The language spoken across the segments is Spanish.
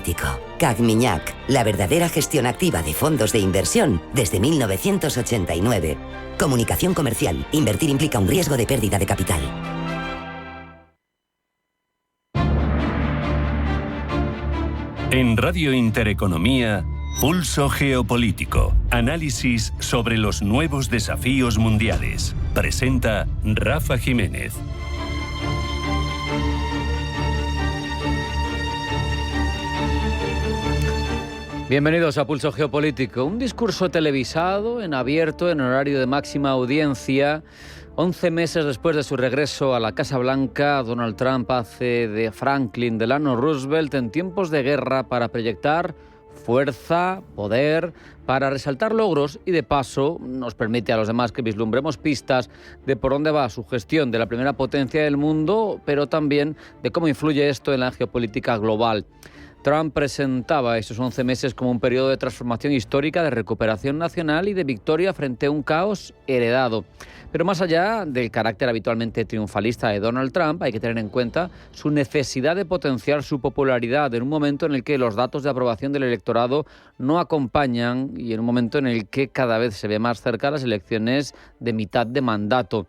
Geopolítico. CAC-Mignac, la verdadera gestión activa de fondos de inversión desde 1989. Comunicación comercial. Invertir implica un riesgo de pérdida de capital. En Radio Intereconomía, Pulso Geopolítico. Análisis sobre los nuevos desafíos mundiales. Presenta Rafa Jiménez. Bienvenidos a Pulso Geopolítico, un discurso televisado, en abierto, en horario de máxima audiencia. 11 meses después de su regreso a la Casa Blanca, Donald Trump hace de Franklin Delano Roosevelt en tiempos de guerra para proyectar fuerza, poder, para resaltar logros y de paso nos permite a los demás que vislumbremos pistas de por dónde va su gestión de la primera potencia del mundo, pero también de cómo influye esto en la geopolítica global. Trump presentaba estos 11 meses como un periodo de transformación histórica, de recuperación nacional y de victoria frente a un caos heredado. Pero más allá del carácter habitualmente triunfalista de Donald Trump, hay que tener en cuenta su necesidad de potenciar su popularidad en un momento en el que los datos de aprobación del electorado no acompañan y en un momento en el que cada vez se ve más cerca las elecciones de mitad de mandato.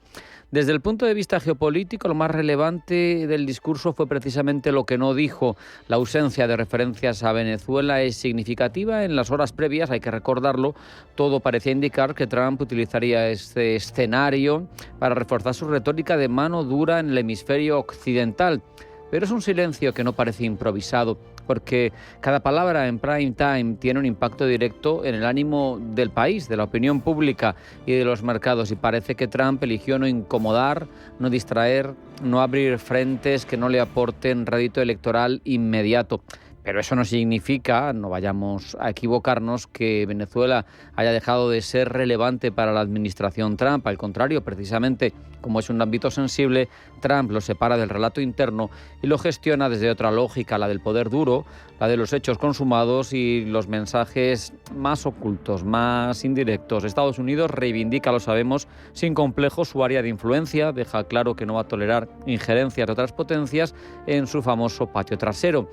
Desde el punto de vista geopolítico, lo más relevante del discurso fue precisamente lo que no dijo. La ausencia de referencias a Venezuela es significativa. En las horas previas, hay que recordarlo, todo parecía indicar que Trump utilizaría este escenario para reforzar su retórica de mano dura en el hemisferio occidental. Pero es un silencio que no parece improvisado, porque cada palabra en prime time tiene un impacto directo en el ánimo del país, de la opinión pública y de los mercados. Y parece que Trump eligió no incomodar, no distraer, no abrir frentes que no le aporten rédito electoral inmediato. Pero eso no significa, no vayamos a equivocarnos, que Venezuela haya dejado de ser relevante para la administración Trump. Al contrario, precisamente como es un ámbito sensible, Trump lo separa del relato interno y lo gestiona desde otra lógica, la del poder duro, la de los hechos consumados y los mensajes más ocultos, más indirectos. Estados Unidos reivindica, lo sabemos, sin complejos su área de influencia, deja claro que no va a tolerar injerencias de otras potencias en su famoso patio trasero.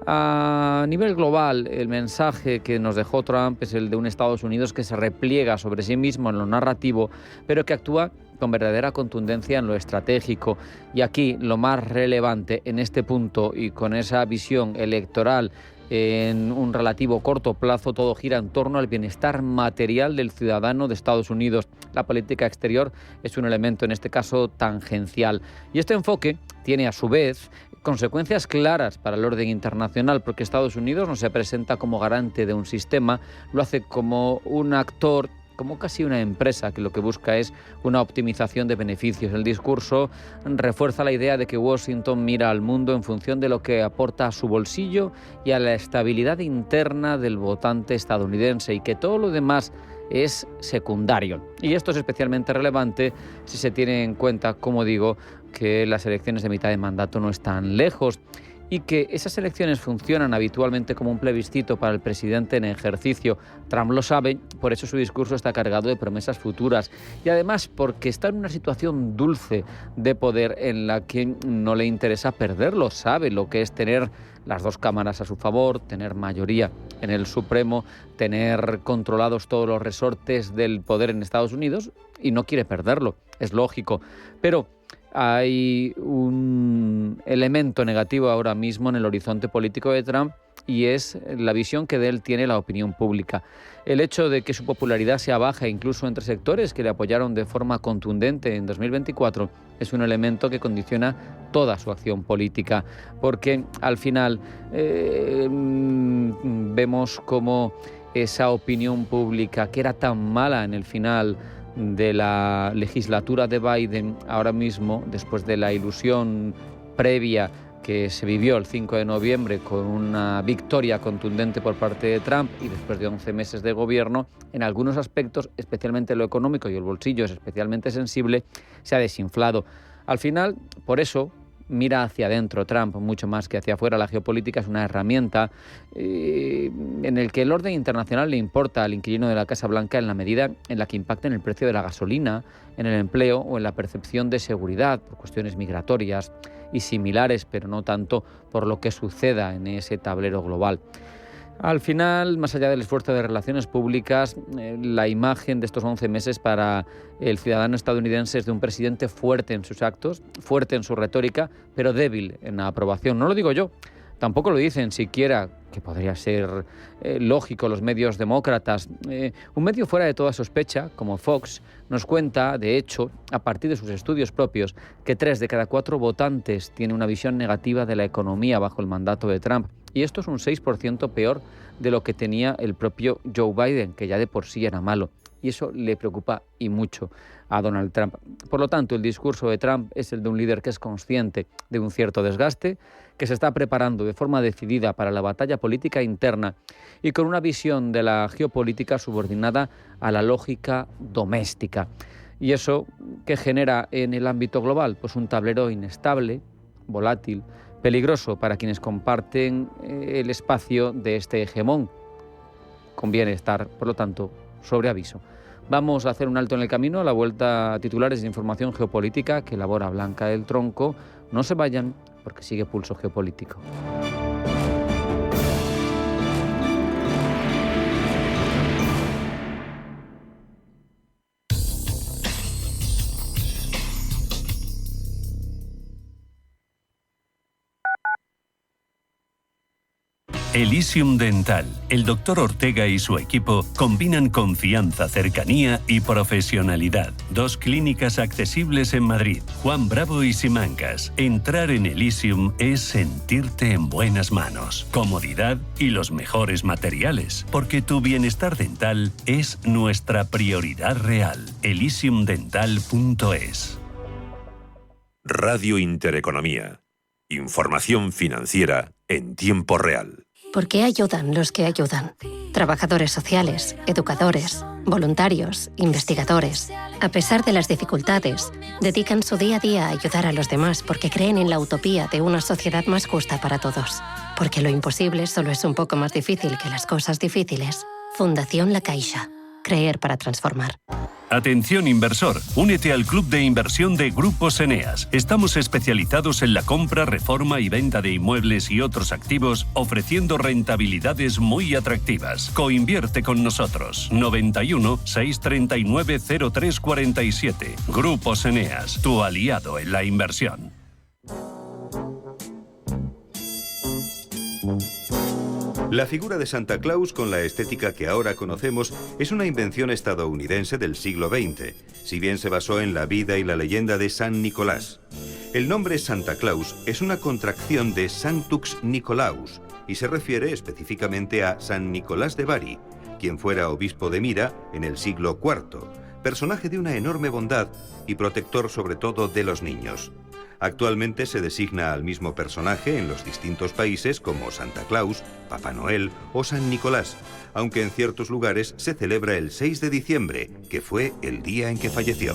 A nivel global, el mensaje que nos dejó Trump es el de un Estados Unidos que se repliega sobre sí mismo en lo narrativo, pero que actúa con verdadera contundencia en lo estratégico. Y aquí lo más relevante en este punto y con esa visión electoral en un relativo corto plazo, todo gira en torno al bienestar material del ciudadano de Estados Unidos. La política exterior es un elemento, en este caso, tangencial. Y este enfoque tiene, a su vez, consecuencias claras para el orden internacional, porque Estados Unidos no se presenta como garante de un sistema, lo hace como un actor, como casi una empresa que lo que busca es una optimización de beneficios. El discurso refuerza la idea de que Washington mira al mundo en función de lo que aporta a su bolsillo y a la estabilidad interna del votante estadounidense y que todo lo demás es secundario. Y esto es especialmente relevante si se tiene en cuenta, como digo, que las elecciones de mitad de mandato no están lejos y que esas elecciones funcionan habitualmente como un plebiscito para el presidente en ejercicio. Trump lo sabe, por eso su discurso está cargado de promesas futuras y además porque está en una situación dulce de poder en la que no le interesa perderlo. Sabe lo que es tener las dos cámaras a su favor, tener mayoría en el Supremo, tener controlados todos los resortes del poder en Estados Unidos y no quiere perderlo, es lógico. Pero hay un elemento negativo ahora mismo en el horizonte político de Trump y es la visión que de él tiene la opinión pública. El hecho de que su popularidad sea baja incluso entre sectores que le apoyaron de forma contundente en 2024 es un elemento que condiciona toda su acción política, porque al final vemos cómo esa opinión pública que era tan mala en el final de la legislatura de Biden, ahora mismo, después de la ilusión previa que se vivió el 5 de noviembre con una victoria contundente por parte de Trump y después de 11 meses de gobierno, en algunos aspectos, especialmente lo económico y el bolsillo es especialmente sensible, se ha desinflado. Al final, por eso, mira hacia adentro. Trump, mucho más que hacia afuera. La geopolítica es una herramienta en el que el orden internacional le importa al inquilino de la Casa Blanca en la medida en la que impacta en el precio de la gasolina, en el empleo o en la percepción de seguridad por cuestiones migratorias y similares, pero no tanto por lo que suceda en ese tablero global. Al final, más allá del esfuerzo de relaciones públicas, la imagen de estos 11 meses para el ciudadano estadounidense es de un presidente fuerte en sus actos, fuerte en su retórica, pero débil en la aprobación. No lo digo yo, tampoco lo dicen siquiera, que podría ser lógico, los medios demócratas. Un medio fuera de toda sospecha, como Fox, nos cuenta, de hecho, a partir de sus estudios propios, que 3 de cada 4 votantes tienen una visión negativa de la economía bajo el mandato de Trump. Y esto es un 6% peor de lo que tenía el propio Joe Biden, que ya de por sí era malo. Y eso le preocupa y mucho a Donald Trump. Por lo tanto, el discurso de Trump es el de un líder que es consciente de un cierto desgaste, que se está preparando de forma decidida para la batalla política interna y con una visión de la geopolítica subordinada a la lógica doméstica. ¿Y eso qué genera en el ámbito global? Pues un tablero inestable, volátil, peligroso para quienes comparten el espacio de este hegemón. Conviene estar, por lo tanto, sobre aviso. Vamos a hacer un alto en el camino, a la vuelta a titulares de información geopolítica que elabora Blanca del Tronco. No se vayan, porque sigue Pulso Geopolítico. Elysium Dental. El Dr. Ortega y su equipo combinan confianza, cercanía y profesionalidad. 2 clínicas accesibles en Madrid, Juan Bravo y Simancas. Entrar en Elysium es sentirte en buenas manos, comodidad y los mejores materiales, porque tu bienestar dental es nuestra prioridad real. elysiumdental.es. Radio Intereconomía. Información financiera en tiempo real. ¿Por qué ayudan los que ayudan? Trabajadores sociales, educadores, voluntarios, investigadores. A pesar de las dificultades, dedican su día a día a ayudar a los demás porque creen en la utopía de una sociedad más justa para todos. Porque lo imposible solo es un poco más difícil que las cosas difíciles. Fundación La Caixa. Creer para transformar. Atención inversor, únete al club de inversión de Grupos Eneas. Estamos especializados en la compra, reforma y venta de inmuebles y otros activos, ofreciendo rentabilidades muy atractivas. Coinvierte con nosotros. 91 639 0347. Grupos Eneas, tu aliado en la inversión. La figura de Santa Claus, con la estética que ahora conocemos, es una invención estadounidense del siglo XX, si bien se basó en la vida y la leyenda de San Nicolás. El nombre Santa Claus es una contracción de Sanctus Nicolaus y se refiere específicamente a San Nicolás de Bari, quien fuera obispo de Mira en el siglo IV, personaje de una enorme bondad y protector sobre todo de los niños. Actualmente se designa al mismo personaje en los distintos países como Santa Claus, Papá Noel o San Nicolás, aunque en ciertos lugares se celebra el 6 de diciembre, que fue el día en que falleció.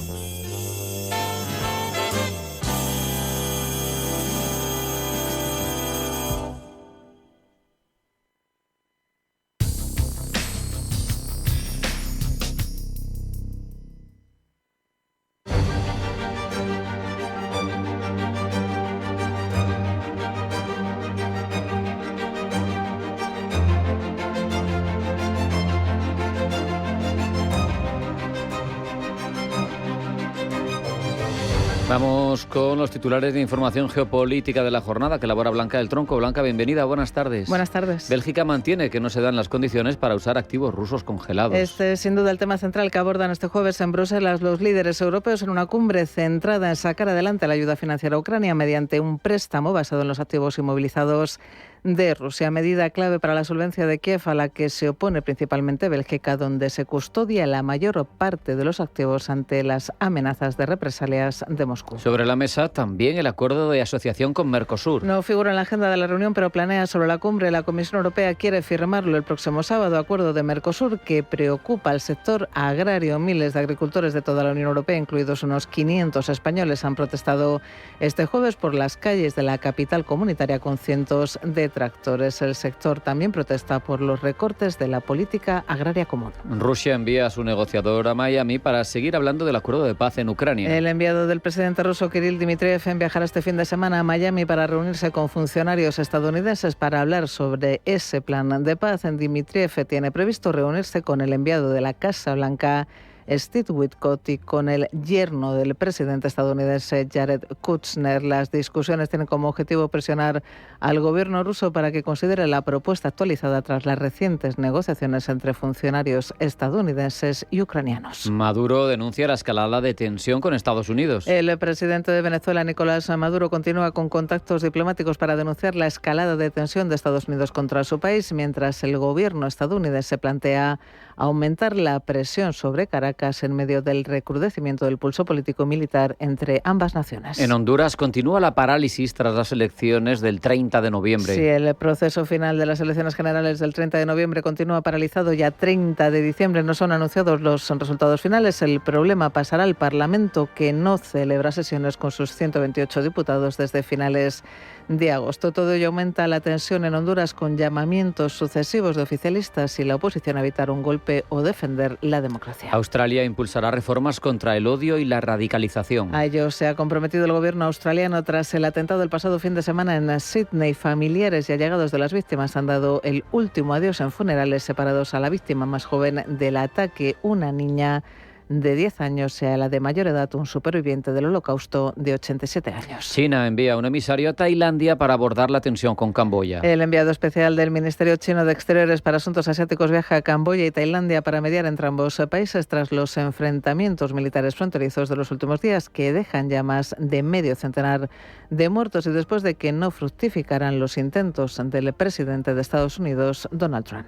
Vamos con los titulares de información geopolítica de la jornada que elabora Blanca del Tronco. Blanca, bienvenida, buenas tardes. Buenas tardes. Bélgica mantiene que no se dan las condiciones para usar activos rusos congelados. Este es sin duda el tema central que abordan este jueves en Bruselas los líderes europeos en una cumbre centrada en sacar adelante la ayuda financiera a Ucrania mediante un préstamo basado en los activos inmovilizados de Rusia. Medida clave para la solvencia de Kiev, a la que se opone principalmente Bélgica, donde se custodia la mayor parte de los activos ante las amenazas de represalias de Moscú. Sobre la mesa también el acuerdo de asociación con Mercosur. No figura en la agenda de la reunión, pero planea sobre la cumbre. La Comisión Europea quiere firmarlo el próximo sábado. Acuerdo de Mercosur que preocupa al sector agrario. Miles de agricultores de toda la Unión Europea, incluidos unos 500 españoles, han protestado este jueves por las calles de la capital comunitaria con cientos de tractores. El sector también protesta por los recortes de la política agraria común. Rusia envía a su negociador a Miami para seguir hablando del acuerdo de paz en Ucrania. El enviado del presidente ruso Kirill Dmitriev viajará este fin de semana a Miami para reunirse con funcionarios estadounidenses para hablar sobre ese plan de paz. Dmitriev tiene previsto reunirse con el enviado de la Casa Blanca, Steve Witkoff, y con el yerno del presidente estadounidense Jared Kushner. Las discusiones tienen como objetivo presionar al gobierno ruso para que considere la propuesta actualizada tras las recientes negociaciones entre funcionarios estadounidenses y ucranianos. Maduro denuncia la escalada de tensión con Estados Unidos. El presidente de Venezuela, Nicolás Maduro, continúa con contactos diplomáticos para denunciar la escalada de tensión de Estados Unidos contra su país, mientras el gobierno estadounidense plantea aumentar la presión sobre Caracas en medio del recrudecimiento del pulso político y militar entre ambas naciones. En Honduras continúa la parálisis tras las elecciones del 30 de noviembre. Sí, el proceso final de las elecciones generales del 30 de noviembre continúa paralizado. Ya 30 de diciembre no son anunciados los resultados finales. El problema pasará al Parlamento, que no celebra sesiones con sus 128 diputados desde finales de agosto. Todo ello aumenta la tensión en Honduras, con llamamientos sucesivos de oficialistas y la oposición a evitar un golpe o defender la democracia. Australia impulsará reformas contra el odio y la radicalización. A ello se ha comprometido el gobierno australiano tras el atentado del pasado fin de semana en Sydney. Familiares y allegados de las víctimas han dado el último adiós en funerales separados a la víctima más joven del ataque, una niña de 10 años, y a la de mayor edad, un superviviente del Holocausto de 87 años. China envía un emisario a Tailandia para abordar la tensión con Camboya. El enviado especial del Ministerio Chino de Exteriores para Asuntos Asiáticos viaja a Camboya y Tailandia para mediar entre ambos países tras los enfrentamientos militares fronterizos de los últimos días, que dejan ya más de medio centenar de muertos, y después de que no fructificaran los intentos del presidente de Estados Unidos, Donald Trump.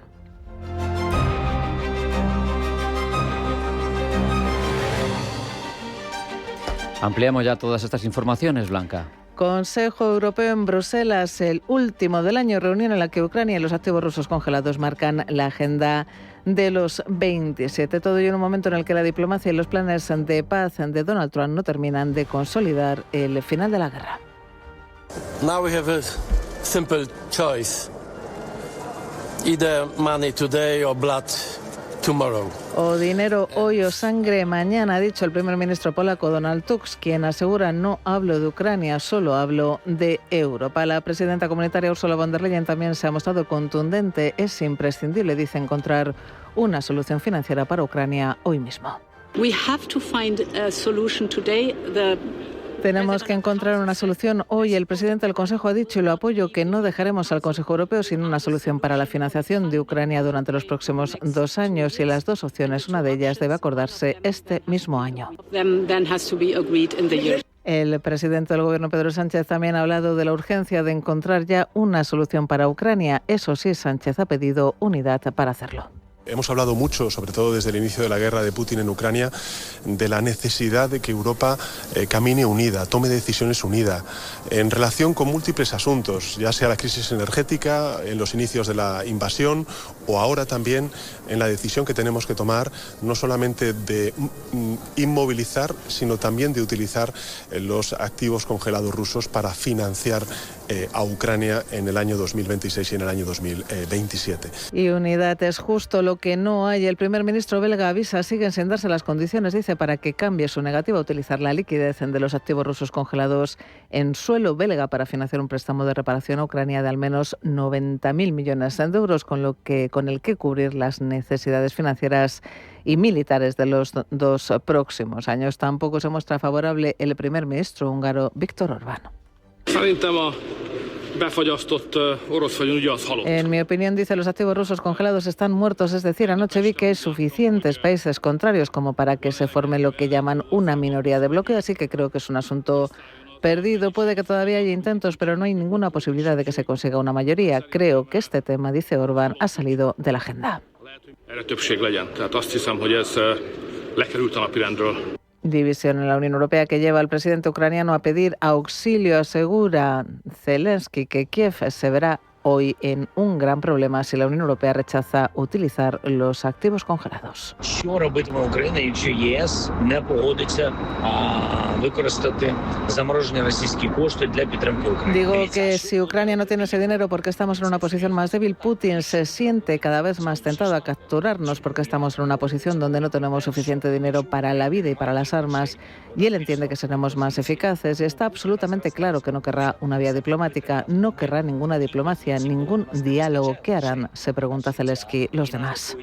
Ampliamos ya todas estas informaciones, Blanca. Consejo Europeo en Bruselas, el último del año, reunión en la que Ucrania y los activos rusos congelados marcan la agenda de los 27. Todo ello en un momento en el que la diplomacia y los planes de paz de Donald Trump no terminan de consolidar el final de la guerra. Now we have a simple choice. Either money today or blood tomorrow. O dinero hoy o sangre mañana, ha dicho el primer ministro polaco Donald Tusk, quien asegura: no hablo de Ucrania, solo hablo de Europa. La presidenta comunitaria Ursula von der Leyen también se ha mostrado contundente. Es imprescindible, dice, encontrar una solución financiera para Ucrania hoy mismo. We have to find a solution today. Tenemos que encontrar una solución hoy. El presidente del Consejo ha dicho, y lo apoyo, que no dejaremos al Consejo Europeo sin una solución para la financiación de Ucrania durante los próximos 2 años. Y las dos opciones, una de ellas debe acordarse este mismo año. El presidente del Gobierno, Pedro Sánchez, también ha hablado de la urgencia de encontrar ya una solución para Ucrania. Eso sí, Sánchez ha pedido unidad para hacerlo. Hemos hablado mucho, sobre todo desde el inicio de la guerra de Putin en Ucrania, de la necesidad de que Europa camine unida, tome decisiones unidas, en relación con múltiples asuntos, ya sea la crisis energética, en los inicios de la invasión, o ahora también en la decisión que tenemos que tomar, no solamente de inmovilizar, sino también de utilizar los activos congelados rusos para financiar a Ucrania en el año 2026 y en el año 2027. Y unidad es justo lo que no hay. El primer ministro belga avisa: siguen sin darse las condiciones, dice, para que cambie su negativa a utilizar la liquidez de los activos rusos congelados en suelo belga para financiar un préstamo de reparación a Ucrania de al menos 90.000 millones de euros, con el que cubrir las necesidades financieras y militares de los 2 próximos años. Tampoco se muestra favorable el primer ministro húngaro Viktor Orbán. En mi opinión, dice, los activos rusos congelados están muertos, es decir, anoche vi que hay suficientes países contrarios como para que se forme lo que llaman una minoría de bloqueo, así que creo que es un asunto perdido. Puede que todavía haya intentos, pero no hay ninguna posibilidad de que se consiga una mayoría. Creo que este tema, dice Orbán, ha salido de la agenda. División en la Unión Europea que lleva al presidente ucraniano a pedir auxilio. Asegura Zelensky que Kiev se verá hoy en un gran problema si la Unión Europea rechaza utilizar los activos congelados. Digo que si Ucrania no tiene ese dinero porque estamos en una posición más débil, Putin se siente cada vez más tentado a capturarnos porque estamos en una posición donde no tenemos suficiente dinero para la vida y para las armas, y él entiende que seremos más eficaces y está absolutamente claro que no querrá una vía diplomática, no querrá ninguna diplomacia, ningún diálogo. ¿Qué harán?, se pregunta Zelensky, los demás.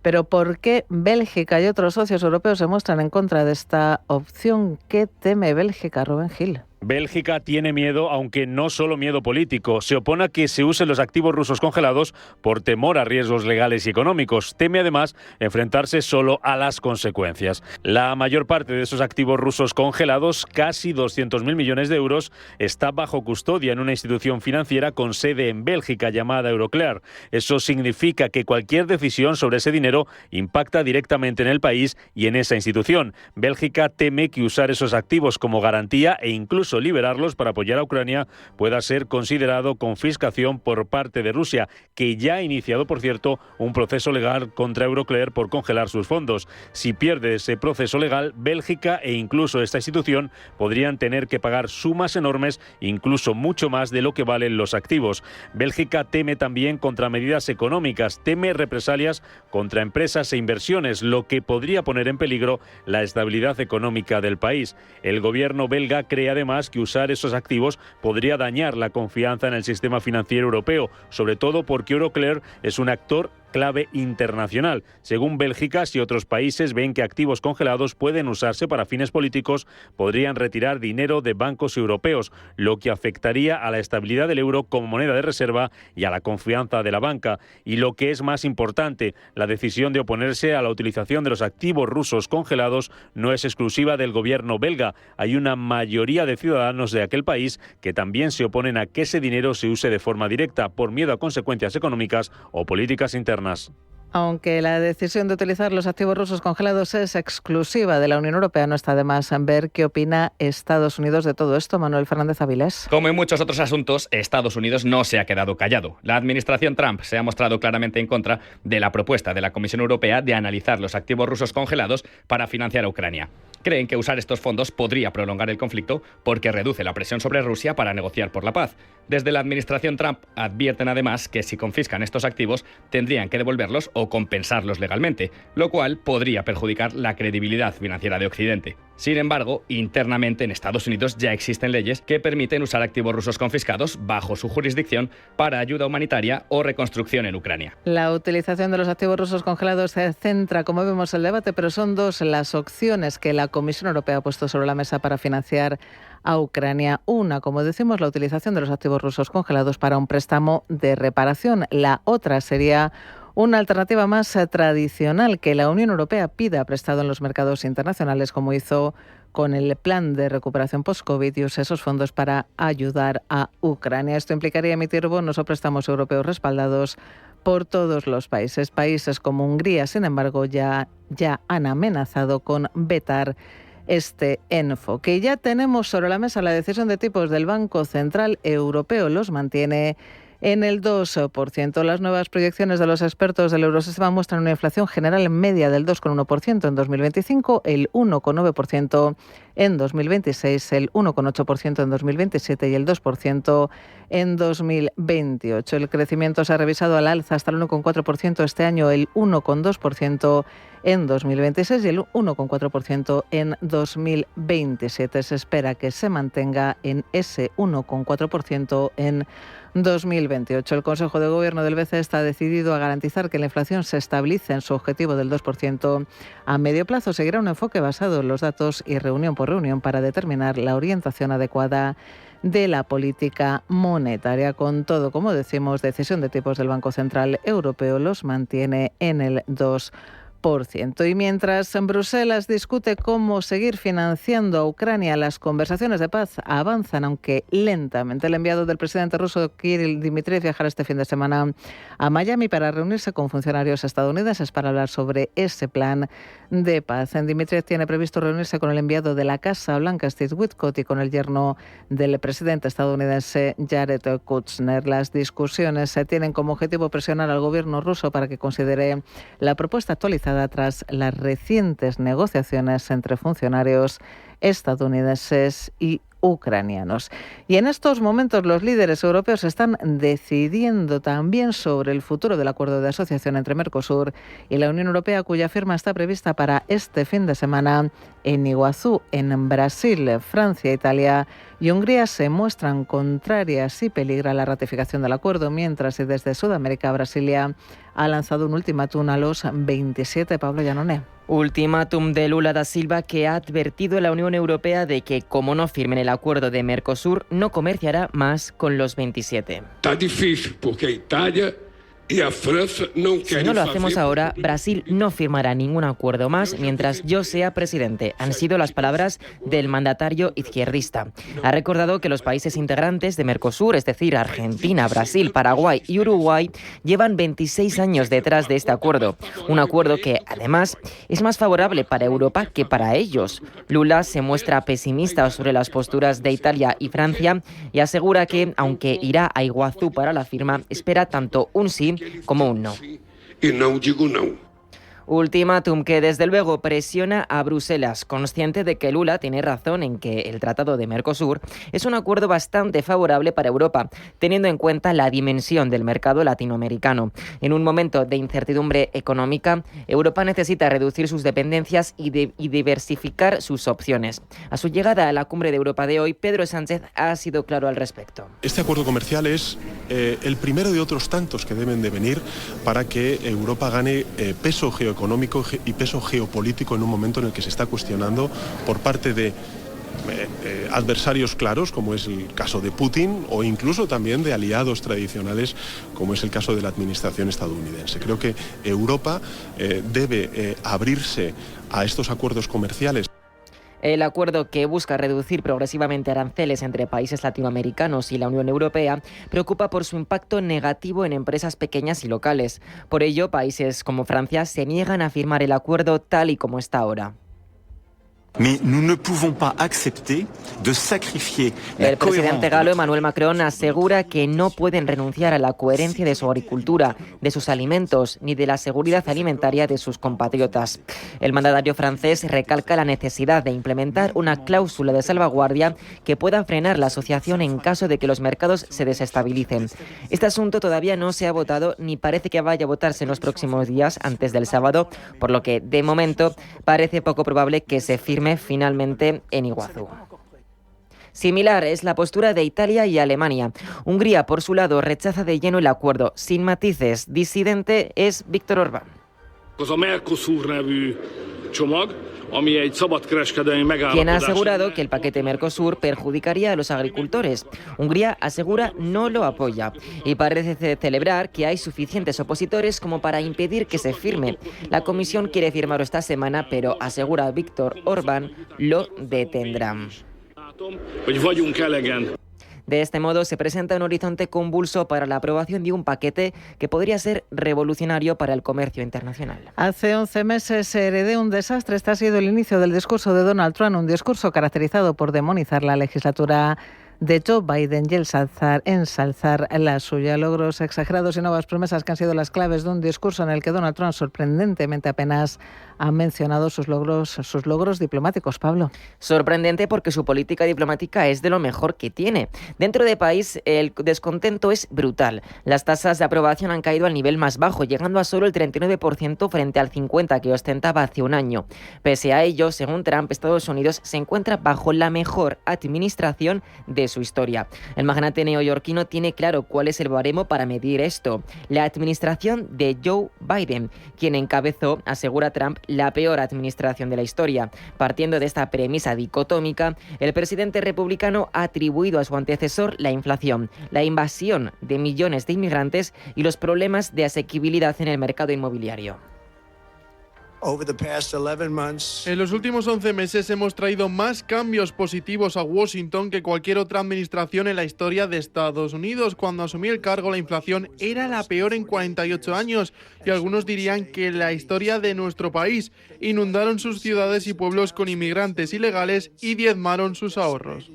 Pero ¿por qué Bélgica y otros socios europeos se muestran en contra de esta opción? ¿Qué teme Bélgica, Rubén Gil? Bélgica tiene miedo, aunque no solo miedo político. Se opone a que se usen los activos rusos congelados por temor a riesgos legales y económicos. Teme además enfrentarse solo a las consecuencias. La mayor parte de esos activos rusos congelados, casi 200.000 millones de euros, está bajo custodia en una institución financiera con sede en Bélgica llamada Euroclear. Eso significa que cualquier decisión sobre ese dinero impacta directamente en el país y en esa institución. Bélgica teme que usar esos activos como garantía e incluso liberarlos para apoyar a Ucrania pueda ser considerado confiscación por parte de Rusia, que ya ha iniciado, por cierto, un proceso legal contra Euroclear por congelar sus fondos. Si pierde ese proceso legal, Bélgica e incluso esta institución podrían tener que pagar sumas enormes, incluso mucho más de lo que valen los activos. Bélgica teme también contramedidas económicas, teme represalias contra empresas e inversiones, lo que podría poner en peligro la estabilidad económica del país. El gobierno belga cree además que usar esos activos podría dañar la confianza en el sistema financiero europeo, sobre todo porque Euroclear es un actor clave internacional. Según Bélgica, si otros países ven que activos congelados pueden usarse para fines políticos, podrían retirar dinero de bancos europeos, lo que afectaría a la estabilidad del euro como moneda de reserva y a la confianza de la banca. Y lo que es más importante, la decisión de oponerse a la utilización de los activos rusos congelados no es exclusiva del gobierno belga. Hay una mayoría de ciudadanos de aquel país que también se oponen a que ese dinero se use de forma directa por miedo a consecuencias económicas o políticas internas. Aunque la decisión de utilizar los activos rusos congelados es exclusiva de la Unión Europea, no está de más ver qué opina Estados Unidos de todo esto. Manuel Fernández Avilés. Como en muchos otros asuntos, Estados Unidos no se ha quedado callado. La administración Trump se ha mostrado claramente en contra de la propuesta de la Comisión Europea de analizar los activos rusos congelados para financiar a Ucrania. Creen que usar estos fondos podría prolongar el conflicto porque reduce la presión sobre Rusia para negociar por la paz. Desde la administración Trump advierten además que si confiscan estos activos tendrían que devolverlos o compensarlos legalmente, lo cual podría perjudicar la credibilidad financiera de Occidente. Sin embargo, internamente en Estados Unidos ya existen leyes que permiten usar activos rusos confiscados bajo su jurisdicción para ayuda humanitaria o reconstrucción en Ucrania. La utilización de los activos rusos congelados se centra, como vemos, el debate, pero son dos las opciones que la Comisión Europea ha puesto sobre la mesa para financiar a Ucrania. Una, como decimos, la utilización de los activos rusos congelados para un préstamo de reparación. La otra sería una alternativa más tradicional, que la Unión Europea pida prestado en los mercados internacionales, como hizo con el plan de recuperación post-COVID, y use esos fondos para ayudar a Ucrania. Esto implicaría emitir bonos o préstamos europeos respaldados por todos los países. Países como Hungría, sin embargo, ya han amenazado con vetar este enfoque. Ya tenemos sobre la mesa la decisión de tipos del Banco Central Europeo. Los mantiene en el 2%. Las nuevas proyecciones de los expertos del Eurosistema muestran una inflación general en media del 2,1% en 2025, el 1,9% en 2026, el 1,8% en 2027 y el 2% en 2028. El crecimiento se ha revisado al alza hasta el 1,4% este año, el 1,2% en 2026 y el 1,4% en 2027. Se espera que se mantenga en ese 1,4% en 2028. El Consejo de Gobierno del BCE está decidido a garantizar que la inflación se estabilice en su objetivo del 2% a medio plazo. Seguirá un enfoque basado en los datos y reunión por reunión para determinar la orientación adecuada de la política monetaria. Con todo, como decimos, decisión de tipos del Banco Central Europeo los mantiene en el 2%. Y mientras en Bruselas discute cómo seguir financiando a Ucrania, las conversaciones de paz avanzan, aunque lentamente. El enviado del presidente ruso, Kirill Dmitriev, viajará este fin de semana a Miami para reunirse con funcionarios estadounidenses para hablar sobre ese plan de paz. Dmitriev tiene previsto reunirse con el enviado de la Casa Blanca, Steve Witkoff, y con el yerno del presidente estadounidense, Jared Kushner. Las discusiones tienen como objetivo presionar al gobierno ruso para que considere la propuesta actualizada tras las recientes negociaciones entre funcionarios estadounidenses y ucranianos. Y en estos momentos los líderes europeos están decidiendo también sobre el futuro del acuerdo de asociación entre Mercosur y la Unión Europea, cuya firma está prevista para este fin de semana en Iguazú, en Brasil. Francia, Italia y Hungría se muestran contrarias y peligra la ratificación del acuerdo, mientras desde Sudamérica, Brasilia ha lanzado un ultimátum a los 27. Pablo Llanoné. Ultimátum de Lula da Silva, que ha advertido a la Unión Europea de que, como no firmen el acuerdo de Mercosur, no comerciará más con los 27. Está difícil porque Italia y a Francia no quieren. Si no lo hacemos ahora, Brasil no firmará ningún acuerdo más mientras yo sea presidente. Han sido las palabras del mandatario izquierdista. Ha recordado que los países integrantes de Mercosur, es decir, Argentina, Brasil, Paraguay y Uruguay, llevan 26 años detrás de este acuerdo. Un acuerdo que, además, es más favorable para Europa que para ellos. Lula se muestra pesimista sobre las posturas de Italia y Francia y asegura que, aunque irá a Iguazú para la firma, espera tanto un sí como un no. Y no digo no. Ultimátum que desde luego presiona a Bruselas, consciente de que Lula tiene razón en que el Tratado de Mercosur es un acuerdo bastante favorable para Europa, teniendo en cuenta la dimensión del mercado latinoamericano. En un momento de incertidumbre económica, Europa necesita reducir sus dependencias y diversificar sus opciones. A su llegada a la cumbre de Europa de hoy, Pedro Sánchez ha sido claro al respecto. Este acuerdo comercial es el primero de otros tantos que deben de venir para que Europa gane peso geoeconómico y peso geopolítico en un momento en el que se está cuestionando por parte de adversarios claros, como es el caso de Putin, o incluso también de aliados tradicionales, como es el caso de la administración estadounidense. Creo que Europa debe abrirse a estos acuerdos comerciales. El acuerdo, que busca reducir progresivamente aranceles entre países latinoamericanos y la Unión Europea, preocupa por su impacto negativo en empresas pequeñas y locales. Por ello, países como Francia se niegan a firmar el acuerdo tal y como está ahora. Mais nous ne pouvons pas accepter de sacrifier la El presidente galo Emmanuel Macron asegura que no pueden renunciar a la coherencia de su agricultura, de sus alimentos, ni de la seguridad alimentaria de sus compatriotas. El mandatario francés recalca la necesidad de implementar una cláusula de salvaguardia que pueda frenar la asociación en caso de que los mercados se desestabilicen. Este asunto todavía no se ha votado ni parece que vaya a votarse en los próximos días antes del sábado, por lo que, de momento, parece poco probable que se firme finalmente en Iguazú. Similar es la postura de Italia y Alemania. Hungría, por su lado, rechaza de lleno el acuerdo. Sin matices, disidente es Viktor Orbán. Quien ha asegurado que el paquete Mercosur perjudicaría a los agricultores. Hungría asegura no lo apoya y parece celebrar que hay suficientes opositores como para impedir que se firme. La Comisión quiere firmarlo esta semana, pero asegura Viktor Orbán lo detendrán. De este modo se presenta un horizonte convulso para la aprobación de un paquete que podría ser revolucionario para el comercio internacional. Hace 11 meses heredé un desastre. Este ha sido el inicio del discurso de Donald Trump, un discurso caracterizado por demonizar la legislatura de Joe Biden y ensalzar la suya. Logros exagerados y nuevas promesas que han sido las claves de un discurso en el que Donald Trump sorprendentemente apenas ha mencionado sus logros diplomáticos. Pablo. Sorprendente porque su política diplomática es de lo mejor que tiene. Dentro del país el descontento es brutal. Las tasas de aprobación han caído al nivel más bajo, llegando a solo el 39% frente al 50% que ostentaba hace un año. Pese a ello, según Trump, Estados Unidos se encuentra bajo la mejor administración de su historia. El magnate neoyorquino tiene claro cuál es el baremo para medir esto: la administración de Joe Biden, quien encabezó, asegura Trump, la peor administración de la historia. Partiendo de esta premisa dicotómica, el presidente republicano ha atribuido a su antecesor la inflación, la invasión de millones de inmigrantes y los problemas de asequibilidad en el mercado inmobiliario. En los últimos 11 meses hemos traído más cambios positivos a Washington que cualquier otra administración en la historia de Estados Unidos. Cuando asumí el cargo, la inflación era la peor en 48 años y algunos dirían que la historia de nuestro país. Inundaron sus ciudades y pueblos con inmigrantes ilegales y diezmaron sus ahorros.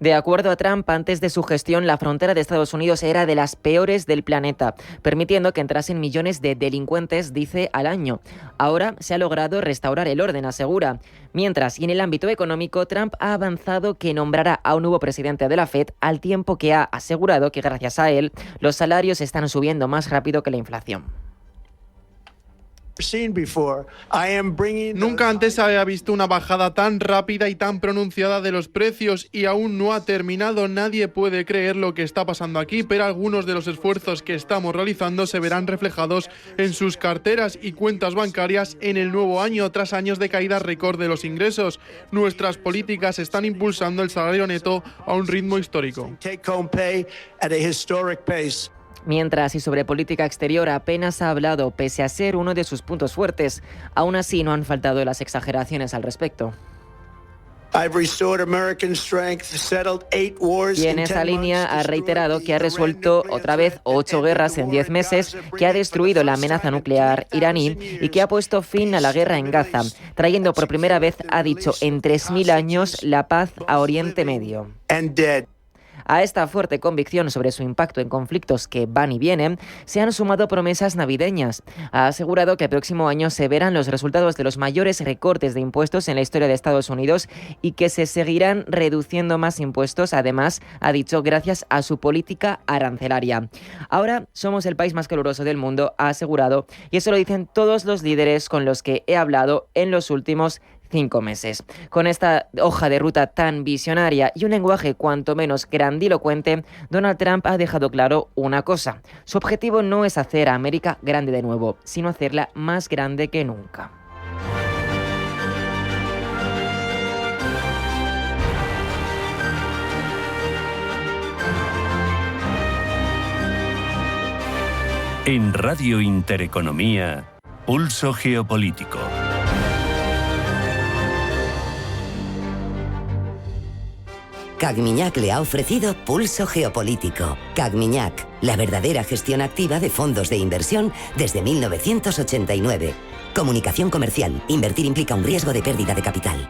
De acuerdo a Trump, antes de su gestión, la frontera de Estados Unidos era de las peores del planeta, permitiendo que entrasen millones de delincuentes, dice, al año. Ahora se ha logrado restaurar el orden, asegura. Mientras, y en el ámbito económico, Trump ha avanzado que nombrará a un nuevo presidente de la Fed, al tiempo que ha asegurado que gracias a él, los salarios están subiendo más rápido que la inflación. Nunca antes se había visto una bajada tan rápida y tan pronunciada de los precios y aún no ha terminado. Nadie puede creer lo que está pasando aquí, pero algunos de los esfuerzos que estamos realizando se verán reflejados en sus carteras y cuentas bancarias en el nuevo año, tras años de caída récord de los ingresos. Nuestras políticas están impulsando el salario neto a un ritmo histórico. Mientras, y sobre política exterior, apenas ha hablado, pese a ser uno de sus puntos fuertes. Aún así, no han faltado las exageraciones al respecto. Y en esa línea ha reiterado que ha resuelto otra vez 8 guerras en 10 meses, que ha destruido la amenaza nuclear iraní y que ha puesto fin a la guerra en Gaza, trayendo por primera vez, ha dicho, en 3000 años, la paz a Oriente Medio. A esta fuerte convicción sobre su impacto en conflictos que van y vienen, se han sumado promesas navideñas. Ha asegurado que el próximo año se verán los resultados de los mayores recortes de impuestos en la historia de Estados Unidos y que se seguirán reduciendo más impuestos, además, ha dicho, gracias a su política arancelaria. Ahora somos el país más caluroso del mundo, ha asegurado, y eso lo dicen todos los líderes con los que he hablado en los últimos 5 meses. Con esta hoja de ruta tan visionaria y un lenguaje cuanto menos grandilocuente, Donald Trump ha dejado claro una cosa. Su objetivo no es hacer a América grande de nuevo, sino hacerla más grande que nunca. En Radio Intereconomía, Pulso Geopolítico. Cagmiñac le ha ofrecido Pulso Geopolítico. Cagmiñac, la verdadera gestión activa de fondos de inversión desde 1989. Comunicación comercial. Invertir implica un riesgo de pérdida de capital.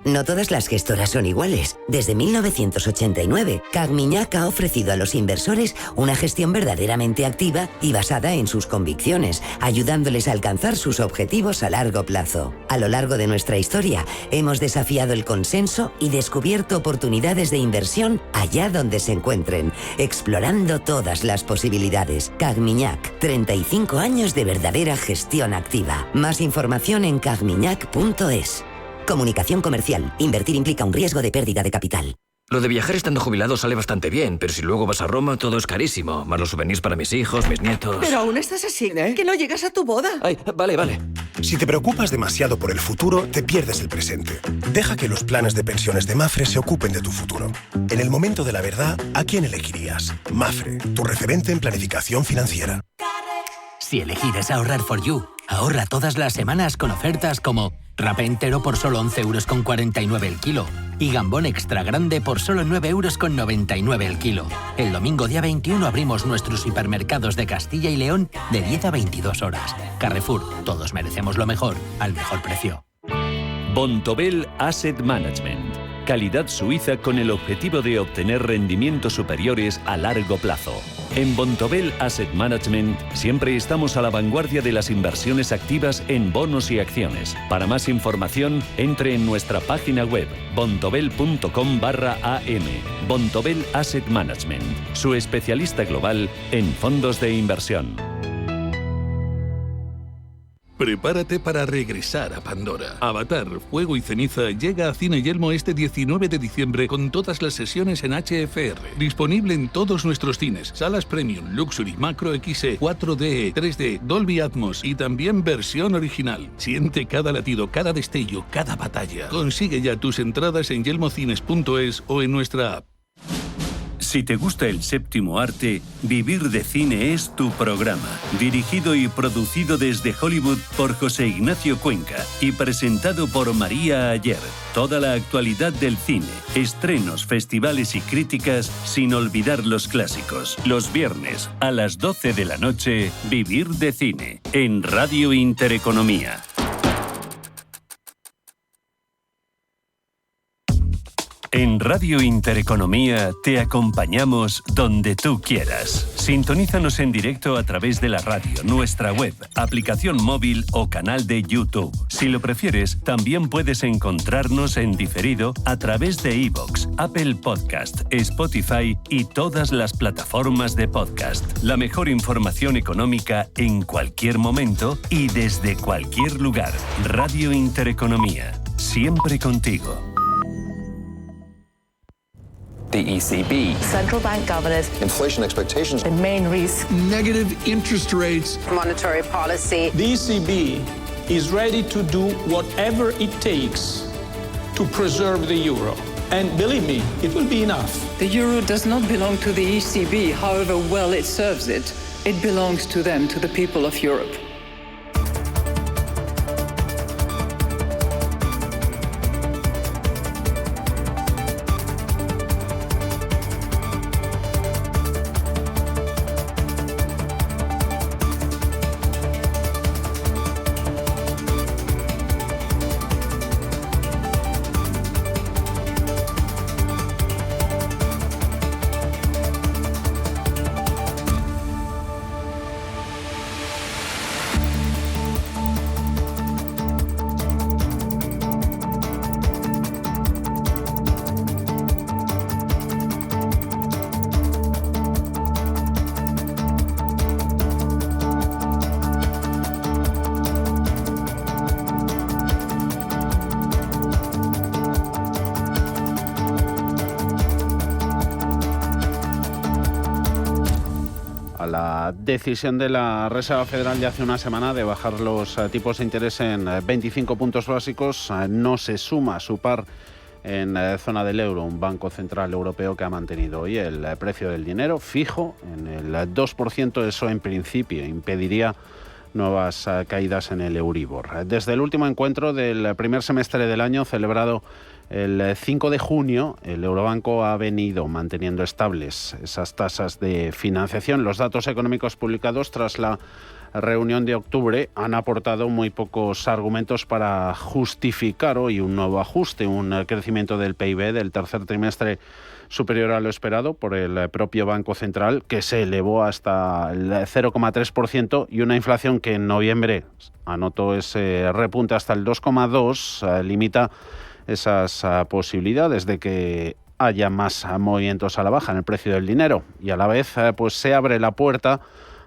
No todas las gestoras son iguales. Desde 1989, Cagmiñac ha ofrecido a los inversores una gestión verdaderamente activa y basada en sus convicciones, ayudándoles a alcanzar sus objetivos a largo plazo. A lo largo de nuestra historia, hemos desafiado el consenso y descubierto oportunidades de inversión allá donde se encuentren, explorando todas las posibilidades. Cagmiñac, 35 años de verdadera gestión activa. Más información en cagmiñac.es. Comunicación comercial. Invertir implica un riesgo de pérdida de capital. Lo de viajar estando jubilado sale bastante bien, pero si luego vas a Roma todo es carísimo. Más los souvenirs para mis hijos, mis nietos... Pero aún estás así, ¿eh? Que no llegas a tu boda. Ay, vale. Si te preocupas demasiado por el futuro, te pierdes el presente. Deja que los planes de pensiones de Mapfre se ocupen de tu futuro. En el momento de la verdad, ¿a quién elegirías? Mapfre, tu referente en planificación financiera. Si elegir es ahorrar for you, ahorra todas las semanas con ofertas como Rape entero por solo 11,49 € el kilo y Gambón extra grande por solo 9,99 € el kilo. El domingo día 21 abrimos nuestros hipermercados de Castilla y León de 10 a 22 horas. Carrefour, todos merecemos lo mejor, al mejor precio. Bontobel Asset Management. Calidad suiza con el objetivo de obtener rendimientos superiores a largo plazo. En Bontobel Asset Management siempre estamos a la vanguardia de las inversiones activas en bonos y acciones. Para más información, entre en nuestra página web bontobel.com/am. Bontobel Asset Management, su especialista global en fondos de inversión. Prepárate para regresar a Pandora. Avatar, Fuego y Ceniza llega a Cine Yelmo este 19 de diciembre con todas las sesiones en HFR. Disponible en todos nuestros cines, salas Premium, Luxury, Macro XE, 4D, 3D, Dolby Atmos y también versión original. Siente cada latido, cada destello, cada batalla. Consigue ya tus entradas en yelmocines.es o en nuestra app. Si te gusta el séptimo arte, Vivir de Cine es tu programa. Dirigido y producido desde Hollywood por José Ignacio Cuenca y presentado por María Ayer. Toda la actualidad del cine, estrenos, festivales y críticas, sin olvidar los clásicos. Los viernes a las 12 de la noche, Vivir de Cine, en Radio Intereconomía. En Radio Intereconomía te acompañamos donde tú quieras. Sintonízanos en directo a través de la radio, nuestra web, aplicación móvil o canal de YouTube. Si lo prefieres, también puedes encontrarnos en diferido a través de iVoox, Apple Podcast, Spotify y todas las plataformas de podcast. La mejor información económica en cualquier momento y desde cualquier lugar. Radio Intereconomía, siempre contigo. The ECB. Central bank governors. Inflation expectations. The main risk. Negative interest rates. Monetary policy. The ECB is ready to do whatever it takes to preserve the euro. And believe me, it will be enough. The euro does not belong to the ECB, however well it serves it. It belongs to them, to the people of Europe. Decisión de la Reserva Federal de hace una semana de bajar los tipos de interés en 25 puntos básicos no se suma a su par en zona del euro, un Banco Central Europeo que ha mantenido hoy el precio del dinero fijo en el 2%. Eso en principio impediría nuevas caídas en el Euribor. Desde el último encuentro del primer semestre del año celebrado el 5 de junio, el Eurobanco ha venido manteniendo estables esas tasas de financiación. Los datos económicos publicados tras la reunión de octubre han aportado muy pocos argumentos para justificar hoy un nuevo ajuste, un crecimiento del PIB del tercer trimestre superior a lo esperado por el propio Banco Central, que se elevó hasta el 0,3%, y una inflación que en noviembre anotó ese repunte hasta el 2,2%, limita esas posibilidades de que haya más movimientos a la baja en el precio del dinero, y a la vez pues se abre la puerta